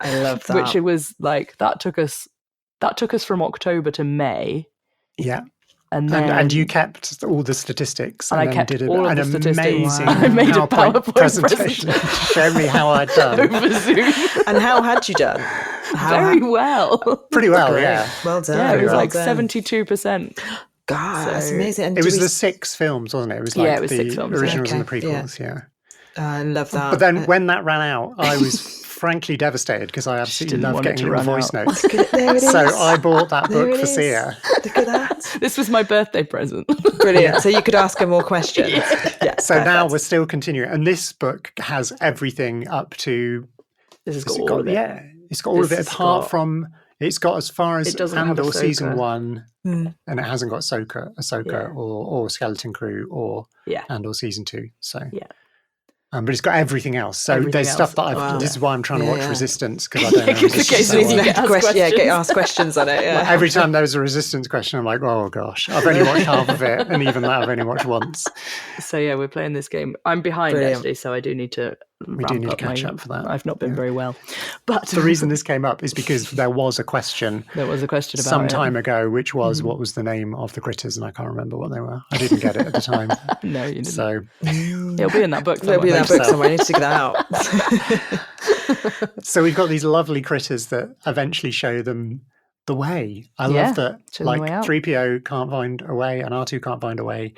Speaker 4: I love that.
Speaker 1: Which it was like that took us from October to May.
Speaker 2: Yeah.
Speaker 1: And then
Speaker 2: And you kept all the statistics,
Speaker 1: And I
Speaker 2: then
Speaker 1: kept
Speaker 2: did
Speaker 1: all of
Speaker 2: an
Speaker 1: the statistics.
Speaker 2: amazing
Speaker 1: Wow. I made a PowerPoint
Speaker 2: presentation to show me how I'd done.
Speaker 1: over Zoom.
Speaker 4: And how had you done?
Speaker 1: Very well.
Speaker 2: Pretty well,
Speaker 4: Great.
Speaker 2: yeah.
Speaker 4: Well done.
Speaker 1: Yeah, it was
Speaker 2: well
Speaker 1: like
Speaker 4: done.
Speaker 1: 72%.
Speaker 4: God,
Speaker 1: So-
Speaker 4: that's amazing. And
Speaker 2: It
Speaker 4: do
Speaker 2: was
Speaker 4: we-
Speaker 2: the 6 films, wasn't it? It was
Speaker 1: Yeah,
Speaker 2: like
Speaker 1: it was
Speaker 2: the
Speaker 1: 6 films,
Speaker 2: originals and the
Speaker 4: okay, yeah.
Speaker 2: prequels, yeah.
Speaker 4: I love that.
Speaker 2: But then when that ran out, I was frankly devastated because I absolutely
Speaker 1: didn't
Speaker 2: love
Speaker 1: want it
Speaker 2: getting
Speaker 1: to
Speaker 2: little
Speaker 1: run
Speaker 2: voice
Speaker 1: out.
Speaker 2: notes.
Speaker 4: There it is.
Speaker 2: So I bought that
Speaker 4: There
Speaker 2: book
Speaker 4: it
Speaker 2: for
Speaker 4: is.
Speaker 2: Seah.
Speaker 4: Look at that.
Speaker 1: This was my birthday present.
Speaker 4: Brilliant. So you could ask her more questions. Yeah.
Speaker 2: So now
Speaker 4: perfect.
Speaker 2: we're still continuing. And this book has everything up to...
Speaker 1: This has
Speaker 2: has
Speaker 1: got
Speaker 2: it
Speaker 1: all of it.
Speaker 2: Yeah, it's got all of
Speaker 1: This
Speaker 2: it
Speaker 1: has
Speaker 2: apart
Speaker 1: got-
Speaker 2: from... It's got as far as
Speaker 1: It doesn't have
Speaker 2: Andor
Speaker 1: Ahsoka.
Speaker 2: Season 1,
Speaker 4: Mm.
Speaker 2: and it hasn't got Ahsoka
Speaker 1: Yeah.
Speaker 2: or Skeleton Crew or
Speaker 1: Yeah.
Speaker 2: Andor Season 2. So...
Speaker 1: Yeah.
Speaker 2: But it's got everything else. So
Speaker 1: Everything
Speaker 2: there's
Speaker 1: else.
Speaker 2: stuff that I've...
Speaker 4: Wow.
Speaker 2: This is why I'm trying to
Speaker 4: Yeah,
Speaker 2: watch
Speaker 4: yeah.
Speaker 2: Resistance, because I don't know.
Speaker 1: 'cause
Speaker 2: Resistance
Speaker 1: occasionally
Speaker 2: that
Speaker 1: you
Speaker 2: well.
Speaker 1: get asked
Speaker 4: get
Speaker 1: questions.
Speaker 4: asked questions on it. Yeah.
Speaker 2: Every time there was a Resistance question, I'm like, oh gosh, I've only watched half of it, and even that I've only watched once.
Speaker 1: So yeah, we're playing this game. I'm behind
Speaker 4: Brilliant.
Speaker 1: actually, so I do need to.
Speaker 2: We do
Speaker 1: ramp
Speaker 2: need to
Speaker 1: up
Speaker 2: catch up for that.
Speaker 1: I've not been
Speaker 2: Yeah.
Speaker 1: very well, but
Speaker 2: The reason this came up is because there was a question
Speaker 1: there was a question about
Speaker 2: some
Speaker 1: it.
Speaker 2: time ago, which was what was the name of the critters, and I can't remember what they were. I didn't get it at the time.
Speaker 1: No, you didn't.
Speaker 2: So,
Speaker 1: It'll be in that book.
Speaker 4: There'll be
Speaker 1: somewhere.
Speaker 4: that book
Speaker 2: so.
Speaker 4: somewhere. I need to dig that out.
Speaker 2: so we've got these lovely critters that eventually show them the way. I
Speaker 1: Yeah,
Speaker 2: love that,
Speaker 1: show them the way
Speaker 2: like
Speaker 1: out.
Speaker 2: 3PO can't find a way and R2 can't find a way,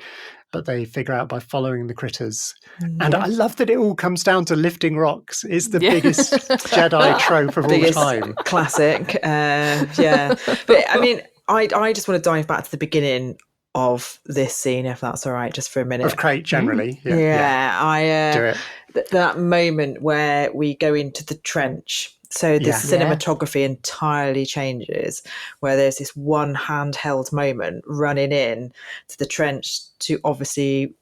Speaker 2: but they figure out by following the critters. And I love that it all comes down to lifting rocks. It's the
Speaker 1: Yeah.
Speaker 2: biggest Jedi trope of all
Speaker 4: Biggest
Speaker 2: time.
Speaker 4: classic. Yeah. But I mean, I just want to dive back to the beginning of this scene, if that's all right, just for a minute.
Speaker 2: Of Crate, generally. Yeah.
Speaker 4: Yeah,
Speaker 2: Do it.
Speaker 4: that moment where we go into the trench. So the
Speaker 2: Yeah.
Speaker 4: cinematography entirely changes, where there's this one handheld moment running in to the trench to obviously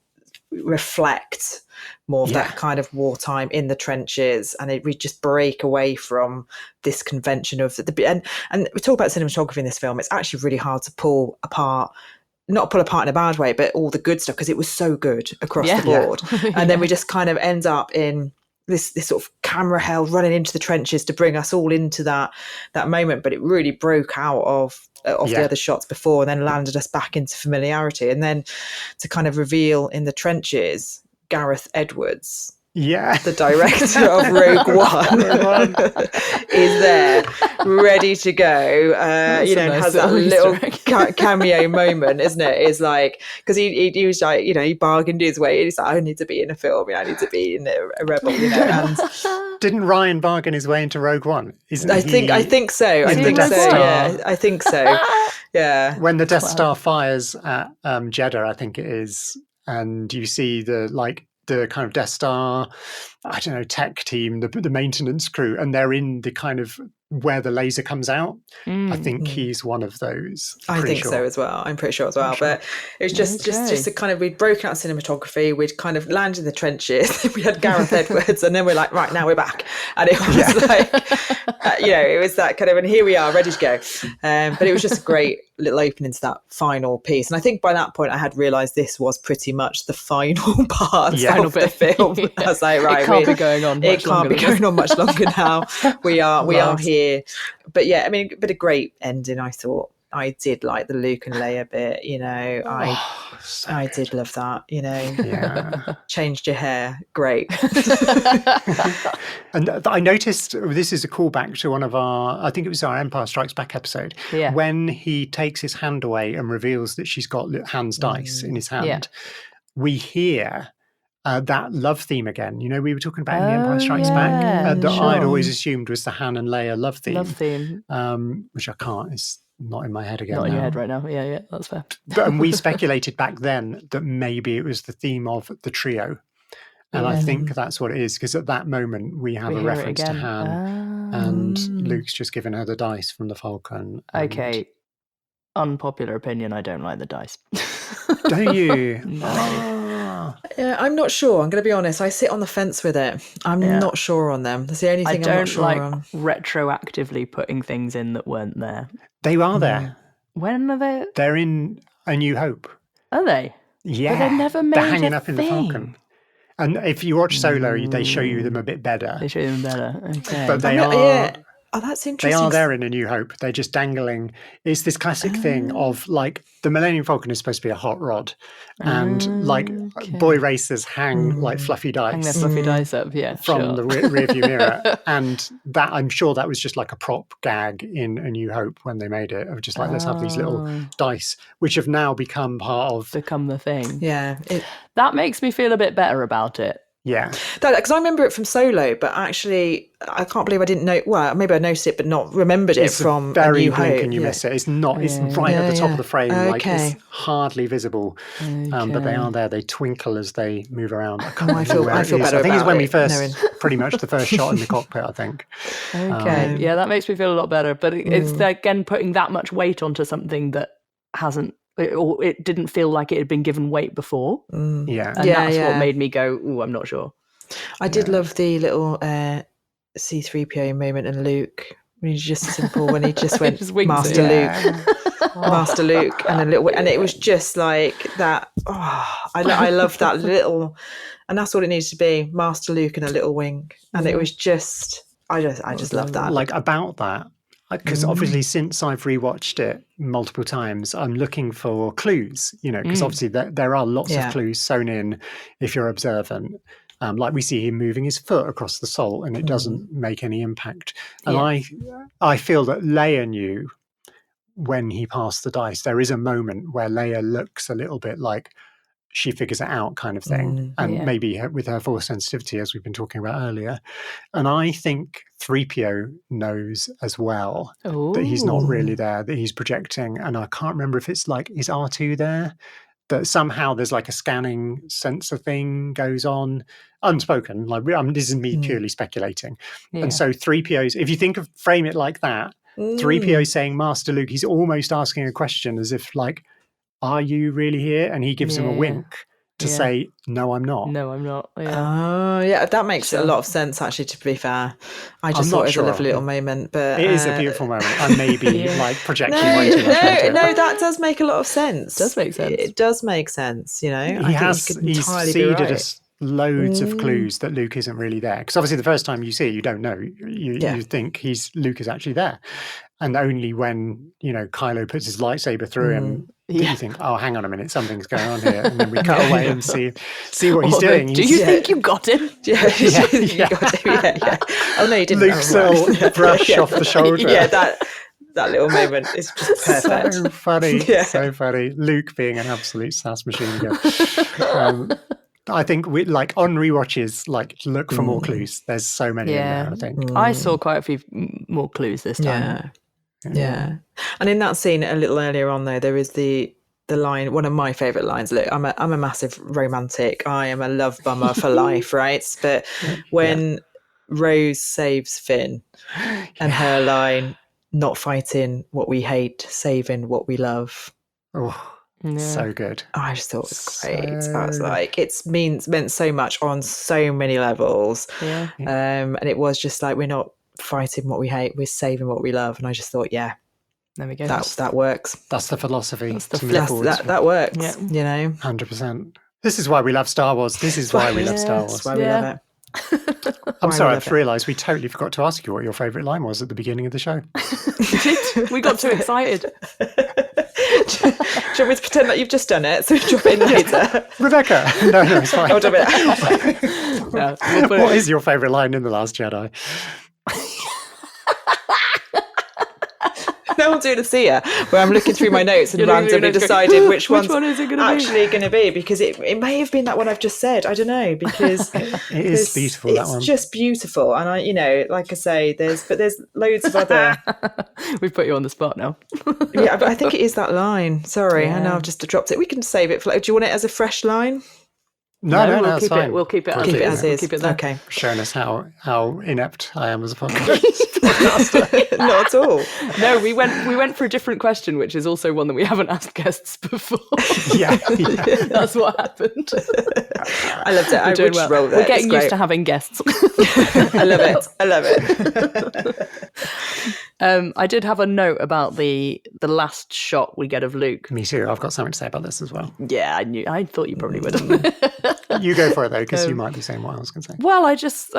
Speaker 4: reflect more of that kind of wartime in the trenches, and we just break away from this convention of and we talk about cinematography in this film. It's actually really hard to not pull apart in a bad way, but all the good stuff, because it was so good across
Speaker 1: Yeah.
Speaker 4: the board. And then we just kind of end up in this sort of camera held running into the trenches to bring us all into that moment. But it really broke out of the other shots before, and then landed us back into familiarity. And then to kind of reveal in the trenches, Gareth Edwards,
Speaker 2: Yeah.
Speaker 4: the director of Rogue One, is there, ready to go.
Speaker 1: That's a nice
Speaker 4: has that
Speaker 1: little
Speaker 4: little
Speaker 1: Easter egg.
Speaker 4: cameo moment, isn't it? It's like, because he was like, he bargained his way. He's like, I need to be in a film. I need to be in a Rebel. And
Speaker 2: Didn't Ryan bargain his way into Rogue One? Isn't
Speaker 4: I
Speaker 2: he?
Speaker 4: think so. I
Speaker 2: in the
Speaker 4: think
Speaker 2: Death
Speaker 4: so.
Speaker 2: Star?
Speaker 4: Yeah, I think so. Yeah.
Speaker 2: When the Death Star fires at Jeddah, I think it is, and you see the kind of Death Star, I don't know, tech team, the maintenance crew, and they're in the kind of where the laser comes out. I think he's one of those.
Speaker 4: I
Speaker 2: Pretty
Speaker 4: think
Speaker 2: sure.
Speaker 4: so as well. I'm pretty sure as well.
Speaker 2: sure.
Speaker 4: But it was just a kind of, we'd broken out cinematography, we'd kind of landed in the trenches, we had Gareth Edwards, and then we're like, right, now we're back. And it was like, it was that kind of, and here we are, ready to go. But it was just a great little opening to that final piece. And I think by that point I had realised this was pretty much the final part of the film. I was like, right,
Speaker 1: it can't be going on much
Speaker 4: it can't
Speaker 1: longer
Speaker 4: be
Speaker 1: than
Speaker 4: going
Speaker 1: this.
Speaker 4: on much longer now. We are
Speaker 2: Last.
Speaker 4: here. But yeah, I mean, but a great ending, I thought. I did like the Luke and Leia bit, you know. I did love that, you know.
Speaker 2: Yeah.
Speaker 4: Changed your hair, great.
Speaker 2: And I noticed, this is a callback to one of I think it was our Empire Strikes Back episode, when he takes his hand away and reveals that she's got Han's dice in his hand. We hear that love theme again. You know, we were talking about in The Empire Strikes Back, that I'd always assumed was the Han and Leia love theme. Which I can't, it's not in my head again.
Speaker 1: Not in your head right now. Yeah, that's fair.
Speaker 2: And we speculated back then that maybe it was the theme of the trio. And I think that's what it is, because at that moment we have a reference to Han, and Luke's just given her the dice from the Falcon.
Speaker 1: Okay, unpopular opinion, I don't like the dice.
Speaker 2: Don't you?
Speaker 1: No.
Speaker 4: Yeah, I'm not sure. I'm going to be honest. I sit on the fence with it. I'm not sure on them. That's the only thing I'm not sure on.
Speaker 1: Retroactively putting things in that weren't there.
Speaker 2: They are there.
Speaker 1: When are they?
Speaker 2: They're in A New Hope.
Speaker 1: Are they?
Speaker 2: Yeah.
Speaker 1: But they never made
Speaker 2: They're hanging
Speaker 1: a
Speaker 2: up in the Falcon. And if you watch Solo, they show you them a bit better.
Speaker 1: They show them better. Okay.
Speaker 2: But they are...
Speaker 4: Yeah. Oh, that's interesting.
Speaker 2: They are there in A New Hope. They're just dangling. It's this classic thing of, like, the Millennium Falcon is supposed to be a hot rod. And, like, boy racers hang, like, fluffy dice.
Speaker 1: Hang their fluffy dice up,
Speaker 2: from the rear view mirror. And that, I'm sure that was just like a prop gag in A New Hope when they made it. Of just like, let's have these little dice, which have now become part of...
Speaker 1: Become the thing.
Speaker 4: Yeah.
Speaker 1: That makes me feel a bit better about it.
Speaker 2: Yeah.
Speaker 4: Because I remember it from Solo, but actually, I can't believe I didn't know. Well, maybe I noticed it, but not remembered it from A New Hope.
Speaker 2: Very blink and you miss it. It's not. It's right at the top of the frame.
Speaker 4: Okay.
Speaker 2: Like, it's hardly visible. But they are there. They twinkle as they move around. I can't
Speaker 4: I feel better.
Speaker 2: I think it's when we first,
Speaker 4: knowing.
Speaker 2: pretty much the first shot in the cockpit, I think.
Speaker 1: Okay. Yeah, that makes me feel a lot better. But it's, again, putting that much weight onto something that hasn't, or it didn't feel like it had been given weight before.
Speaker 2: Yeah.
Speaker 1: And that's what made me go, ooh, I'm not sure.
Speaker 4: I did love the little C-3PO moment in Luke. He's just simple when he just went Master Luke. Master Luke, and a little, and it was just like that. Oh, I love that little, and that's what it needs to be, Master Luke and a little wink. And it was just, I just love that.
Speaker 2: Like, about that, because obviously since I've rewatched it multiple times, I'm looking for clues, you know, because obviously there are lots of clues sewn in if you're observant. Like we see him moving his foot across the salt and it doesn't make any impact. And I feel that Leia knew when he passed the dice. There is a moment where Leia looks a little bit like she figures it out, kind of thing. And maybe with her force sensitivity, as we've been talking about earlier. And I think 3PO knows as well that he's not really there, that he's projecting. And I can't remember if it's like, is R2 there? That somehow there's like a scanning sensor thing goes on, unspoken. Like, this is me purely speculating. And so 3PO's, if you frame it like that, 3PO saying Master Luke, he's almost asking a question as if like, are you really here? And he gives him a wink to say, no, I'm not.
Speaker 1: No, I'm not.
Speaker 4: Oh, yeah, that makes a lot of sense, actually, to be fair. I just thought it was a lovely little moment. But
Speaker 2: it is a beautiful moment. I may be like projecting way too much.
Speaker 4: No, that does make a lot of sense.
Speaker 1: It does make sense.
Speaker 4: It does make sense, you know.
Speaker 2: He's seeded us loads of clues that Luke isn't really there. Because obviously the first time you see it, you don't know. You think Luke is actually there. And only when, you know, Kylo puts his lightsaber through him, you think, oh, hang on a minute, something's going on here. And then we cut away and see what he's doing.
Speaker 1: Do you think you got him?
Speaker 4: You got him. Oh, no, you didn't.
Speaker 2: Luke's little brush off the shoulder.
Speaker 4: Yeah, that little moment is just perfect.
Speaker 2: So funny. So funny. Luke being an absolute sass machine again. I think we like on rewatches, like look for more clues. There's so many in there, I think.
Speaker 1: I saw quite a few more clues this time.
Speaker 4: Yeah. And in that scene a little earlier on, though, there is the line, one of my favourite lines. Look, I'm a massive romantic. I am a love bummer for life, right? But when Rose saves Finn and her line, not fighting what we hate, saving what we love.
Speaker 2: Oh, so good.
Speaker 4: I just thought it was great. I was like, it's meant so much on so many levels. And it was just like, we're not fighting what we hate, we're saving what we love. And I just thought, there we go. That works.
Speaker 2: That's the philosophy.
Speaker 4: That works. You know,
Speaker 2: 100%. This is why we love Star Wars. This is why we love Star Wars.
Speaker 4: That's why we love it.
Speaker 2: I'm sorry, I've realised we totally forgot to ask you what your favourite line was at the beginning of the show.
Speaker 1: We got too excited.
Speaker 4: Do you want me to pretend that you've just done it? So drop it in later.
Speaker 2: Rebecca! No, it's fine.
Speaker 4: I'll drop it.
Speaker 1: No,
Speaker 2: What is your favourite line in The Last Jedi?
Speaker 4: Now I'm doing a Seah, where I'm looking through my notes and randomly deciding which one's
Speaker 1: one is it gonna
Speaker 4: actually going to be, because it may have been that one I've just said. I don't know, because
Speaker 2: it is beautiful, that one.
Speaker 4: It's just beautiful, and like I say, there's loads of other.
Speaker 1: We've put you on the spot now.
Speaker 4: Yeah, but I think it is that line. Sorry,
Speaker 1: Yeah.
Speaker 4: I know I've just dropped it. We can save it for. Do you want it as a fresh line?
Speaker 2: No,
Speaker 1: we'll
Speaker 2: it's
Speaker 1: keep
Speaker 2: fine.
Speaker 1: it. We'll keep it as
Speaker 4: Keep
Speaker 1: it
Speaker 4: it
Speaker 1: is.
Speaker 4: as
Speaker 1: We'll
Speaker 4: is.
Speaker 1: keep it there.
Speaker 4: Okay.
Speaker 2: Showing us how inept I am as a podcaster.
Speaker 4: Not at all.
Speaker 1: No, we went for a different question, which is also one that we haven't asked guests before.
Speaker 2: Yeah.
Speaker 1: That's what happened.
Speaker 4: I loved it. I would just roll there.
Speaker 1: We're getting used to having guests.
Speaker 4: I love it.
Speaker 1: I did have a note about the last shot we get of Luke.
Speaker 2: Me too. I've got something to say about this as well.
Speaker 1: Yeah, I thought you probably would.
Speaker 2: You go for it though, because you might be saying what I was going to say.
Speaker 1: Well, I just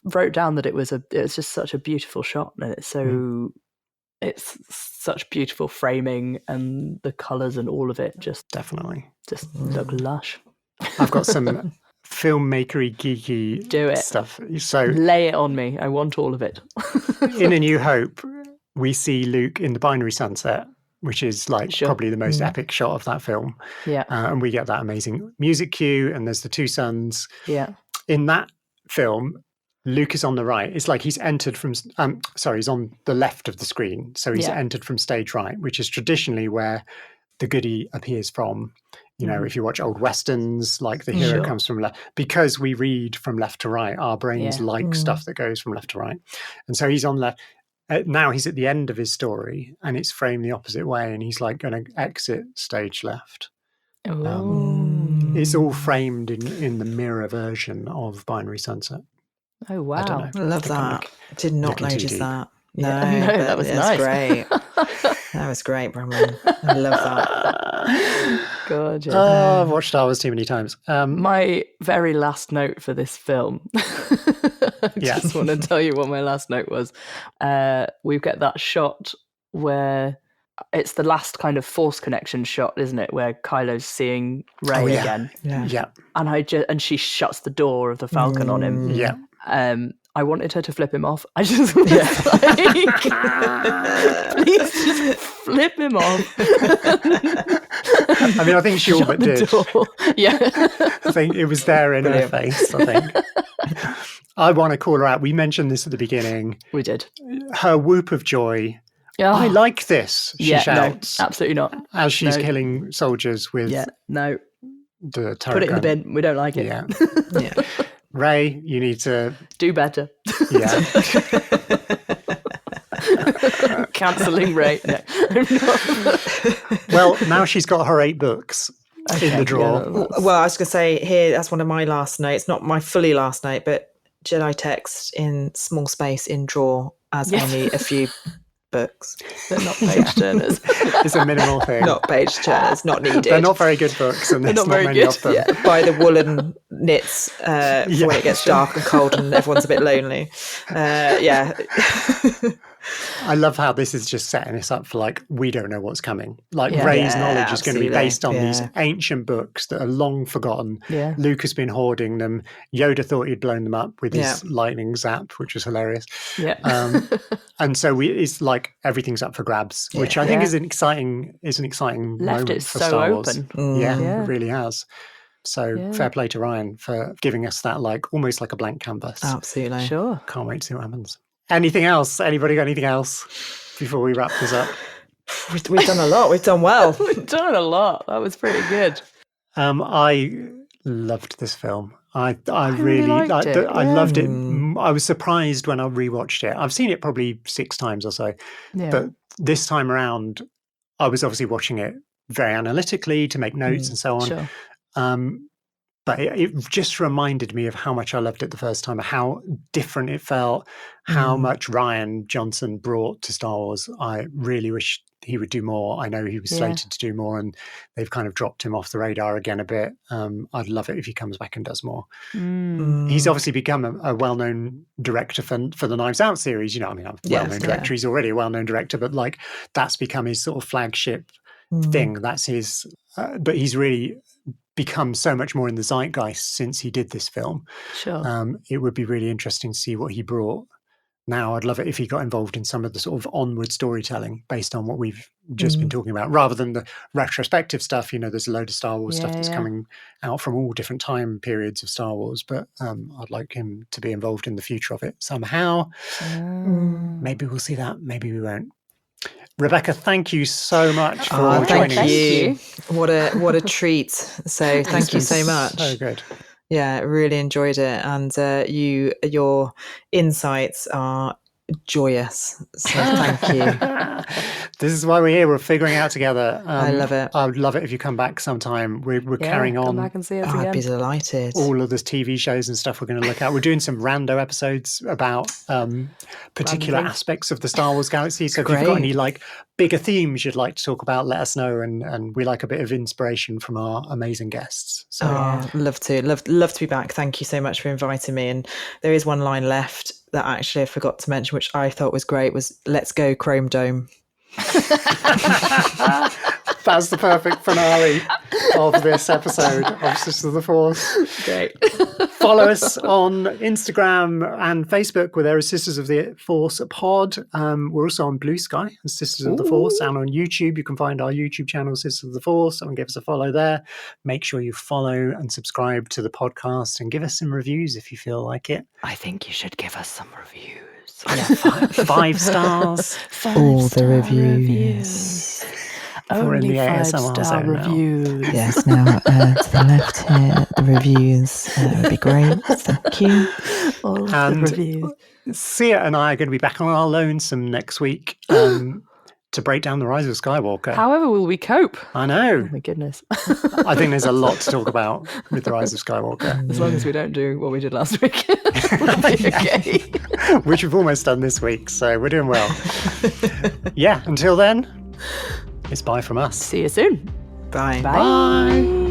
Speaker 1: wrote down that it was just such a beautiful shot, and it's such beautiful framing, and the colours and all of it just look lush.
Speaker 2: I've got some filmmakery geeky stuff. So
Speaker 1: lay it on me. I want all of it.
Speaker 2: in A New Hope, we see Luke in the binary sunset, which is probably the most epic shot of that film.
Speaker 1: Yeah.
Speaker 2: And we get that amazing music cue, and there's the two suns.
Speaker 1: Yeah.
Speaker 2: In that film, Luke is on the right. It's like he's entered from, he's on the left of the screen. So he's entered from stage right, which is traditionally where the goodie appears from. You know, if you watch old Westerns, like the hero comes from left. Because we read from left to right, our brains like stuff that goes from left to right. And so he's on left. Now he's at the end of his story, and it's framed the opposite way, and he's going to exit stage left. It's all framed in the mirror version of Binary Sunset.
Speaker 1: Oh wow!
Speaker 4: I love that. Did not notice that. No,
Speaker 1: that was nice.
Speaker 4: Great. That was great, Branwen. I love that.
Speaker 1: Gorgeous.
Speaker 2: Oh, I've watched Star Wars too many times.
Speaker 1: My very last note for this film. I just want to tell you what my last note was. We get that shot where it's the last kind of Force connection shot, isn't it? Where Kylo's seeing Rey again.
Speaker 2: Yeah.
Speaker 1: And she shuts the door of the Falcon on him.
Speaker 2: Yeah.
Speaker 1: I wanted her to flip him off. I just was please just flip him off.
Speaker 2: I mean, I think she all but did.
Speaker 1: Yeah.
Speaker 2: I think it was there in her face, I think. I want to call her out. We mentioned this at the beginning.
Speaker 1: We did.
Speaker 2: Her whoop of joy. I like this, she shouts.
Speaker 1: No, absolutely not.
Speaker 2: As she's killing soldiers with
Speaker 1: the
Speaker 2: turret
Speaker 1: put it in the
Speaker 2: gun.
Speaker 1: bin. We don't like it.
Speaker 2: Yeah. Rey, you need to
Speaker 1: do better.
Speaker 2: Yeah.
Speaker 1: Cancelling Rey. No.
Speaker 2: Well, now she's got her 8 books in the drawer.
Speaker 4: Yeah, well, I was going to say here, that's one of my last notes, not my fully last note, but Jedi text in small space in drawer as only a few books.
Speaker 1: They're not page turners.
Speaker 2: It's a minimal thing.
Speaker 4: Not page turners, not needed.
Speaker 2: They're not very good books, and there's not many of them.
Speaker 4: Yeah, buy the woolen knits when it gets dark and cold and everyone's a bit lonely.
Speaker 2: I love how this is just setting us up for we don't know what's coming. Rey's knowledge is going to be based on these ancient books that are long forgotten.
Speaker 1: Yeah.
Speaker 2: Luke has been hoarding them. Yoda thought he'd blown them up with his lightning zap, which was hilarious.
Speaker 1: Yeah.
Speaker 2: And so it's like everything's up for grabs, which I think is an exciting
Speaker 1: Left
Speaker 2: moment
Speaker 1: it
Speaker 2: for
Speaker 1: so
Speaker 2: Star Wars.
Speaker 1: open.
Speaker 2: It really has. So fair play to Rian for giving us that almost like a blank canvas.
Speaker 4: Absolutely.
Speaker 1: Sure.
Speaker 2: Can't wait to see what happens. Anything else? Anybody got anything else before we wrap this up?
Speaker 4: We've done a lot. We've done well.
Speaker 1: We've done a lot. That was pretty good.
Speaker 2: I loved this film. I
Speaker 1: really liked it.
Speaker 2: I loved it. I was surprised when I rewatched it. I've seen it probably 6 times or so, but this time around, I was obviously watching it very analytically to make notes and so on.
Speaker 1: Sure.
Speaker 2: But it just reminded me of how much I loved it the first time, how different it felt, how much Rian Johnson brought to Star Wars. I really wish he would do more. I know he was slated to do more, and they've kind of dropped him off the radar again a bit. I'd love it if he comes back and does more. He's obviously become a well-known director for the Knives Out series. I'm a well-known director. He's already a well-known director, but like that's become his sort of flagship thing. That's his. But he's really become so much more in the zeitgeist since he did this film.
Speaker 1: Sure.
Speaker 2: It would be really interesting to see what he brought. Now, I'd love it if he got involved in some of the sort of onward storytelling based on what we've just been talking about, rather than the retrospective stuff. There's a load of Star Wars stuff that's coming out from all different time periods of Star Wars, but I'd like him to be involved in the future of it somehow. Maybe we'll see that. Maybe we won't. Rebecca, thank you so much for joining us.
Speaker 4: You. What a treat. So thank you so much.
Speaker 2: So good.
Speaker 4: Yeah, really enjoyed it. And your insights are joyous. So thank you.
Speaker 2: This is why we're here. We're figuring out together.
Speaker 4: I love it.
Speaker 2: I would love it if you come back sometime. We're carrying on.
Speaker 1: Come back and see us again.
Speaker 4: I'd be delighted.
Speaker 2: All of the TV shows and stuff we're going to look at. We're doing some rando episodes about particular aspects of the Star Wars galaxy. So if you've got any like bigger themes you'd like to talk about, let us know. And we like a bit of inspiration from our amazing guests. So
Speaker 4: love to be back. Thank you so much for inviting me. And there is one line left that actually I forgot to mention, which I thought was great, was "Let's go Chrome Dome."
Speaker 2: That's the perfect finale of this episode of Sisters of the Force.
Speaker 1: Great.
Speaker 2: Follow us on Instagram and Facebook, where there is Sisters of the Force Pod. We're also on Blue Sky as Sisters of the Force, and on YouTube. You can find our YouTube channel, Sisters of the Force, and give us a follow there. Make sure you follow and subscribe to the podcast and give us some reviews if you feel like it.
Speaker 1: I think you should give us some reviews.
Speaker 2: Yeah, 5 stars.
Speaker 4: All the reviews.
Speaker 1: Only
Speaker 2: the
Speaker 1: 5-star
Speaker 2: zone now.
Speaker 1: reviews.
Speaker 4: Yes, now to the left here, the reviews would be great. Thank you.
Speaker 1: All of
Speaker 2: And
Speaker 1: the reviews.
Speaker 2: Seah and I are going to be back on our lonesome next week to break down the Rise of Skywalker.
Speaker 1: However will we cope?
Speaker 2: I know.
Speaker 1: Oh my goodness.
Speaker 2: I think there's a lot to talk about with the Rise of Skywalker.
Speaker 1: As long as we don't do what we did last week. We'll be okay.
Speaker 2: Which we've almost done this week, so we're doing well. Yeah, until then, it's bye from us.
Speaker 1: See you soon.
Speaker 4: Bye.
Speaker 1: Bye.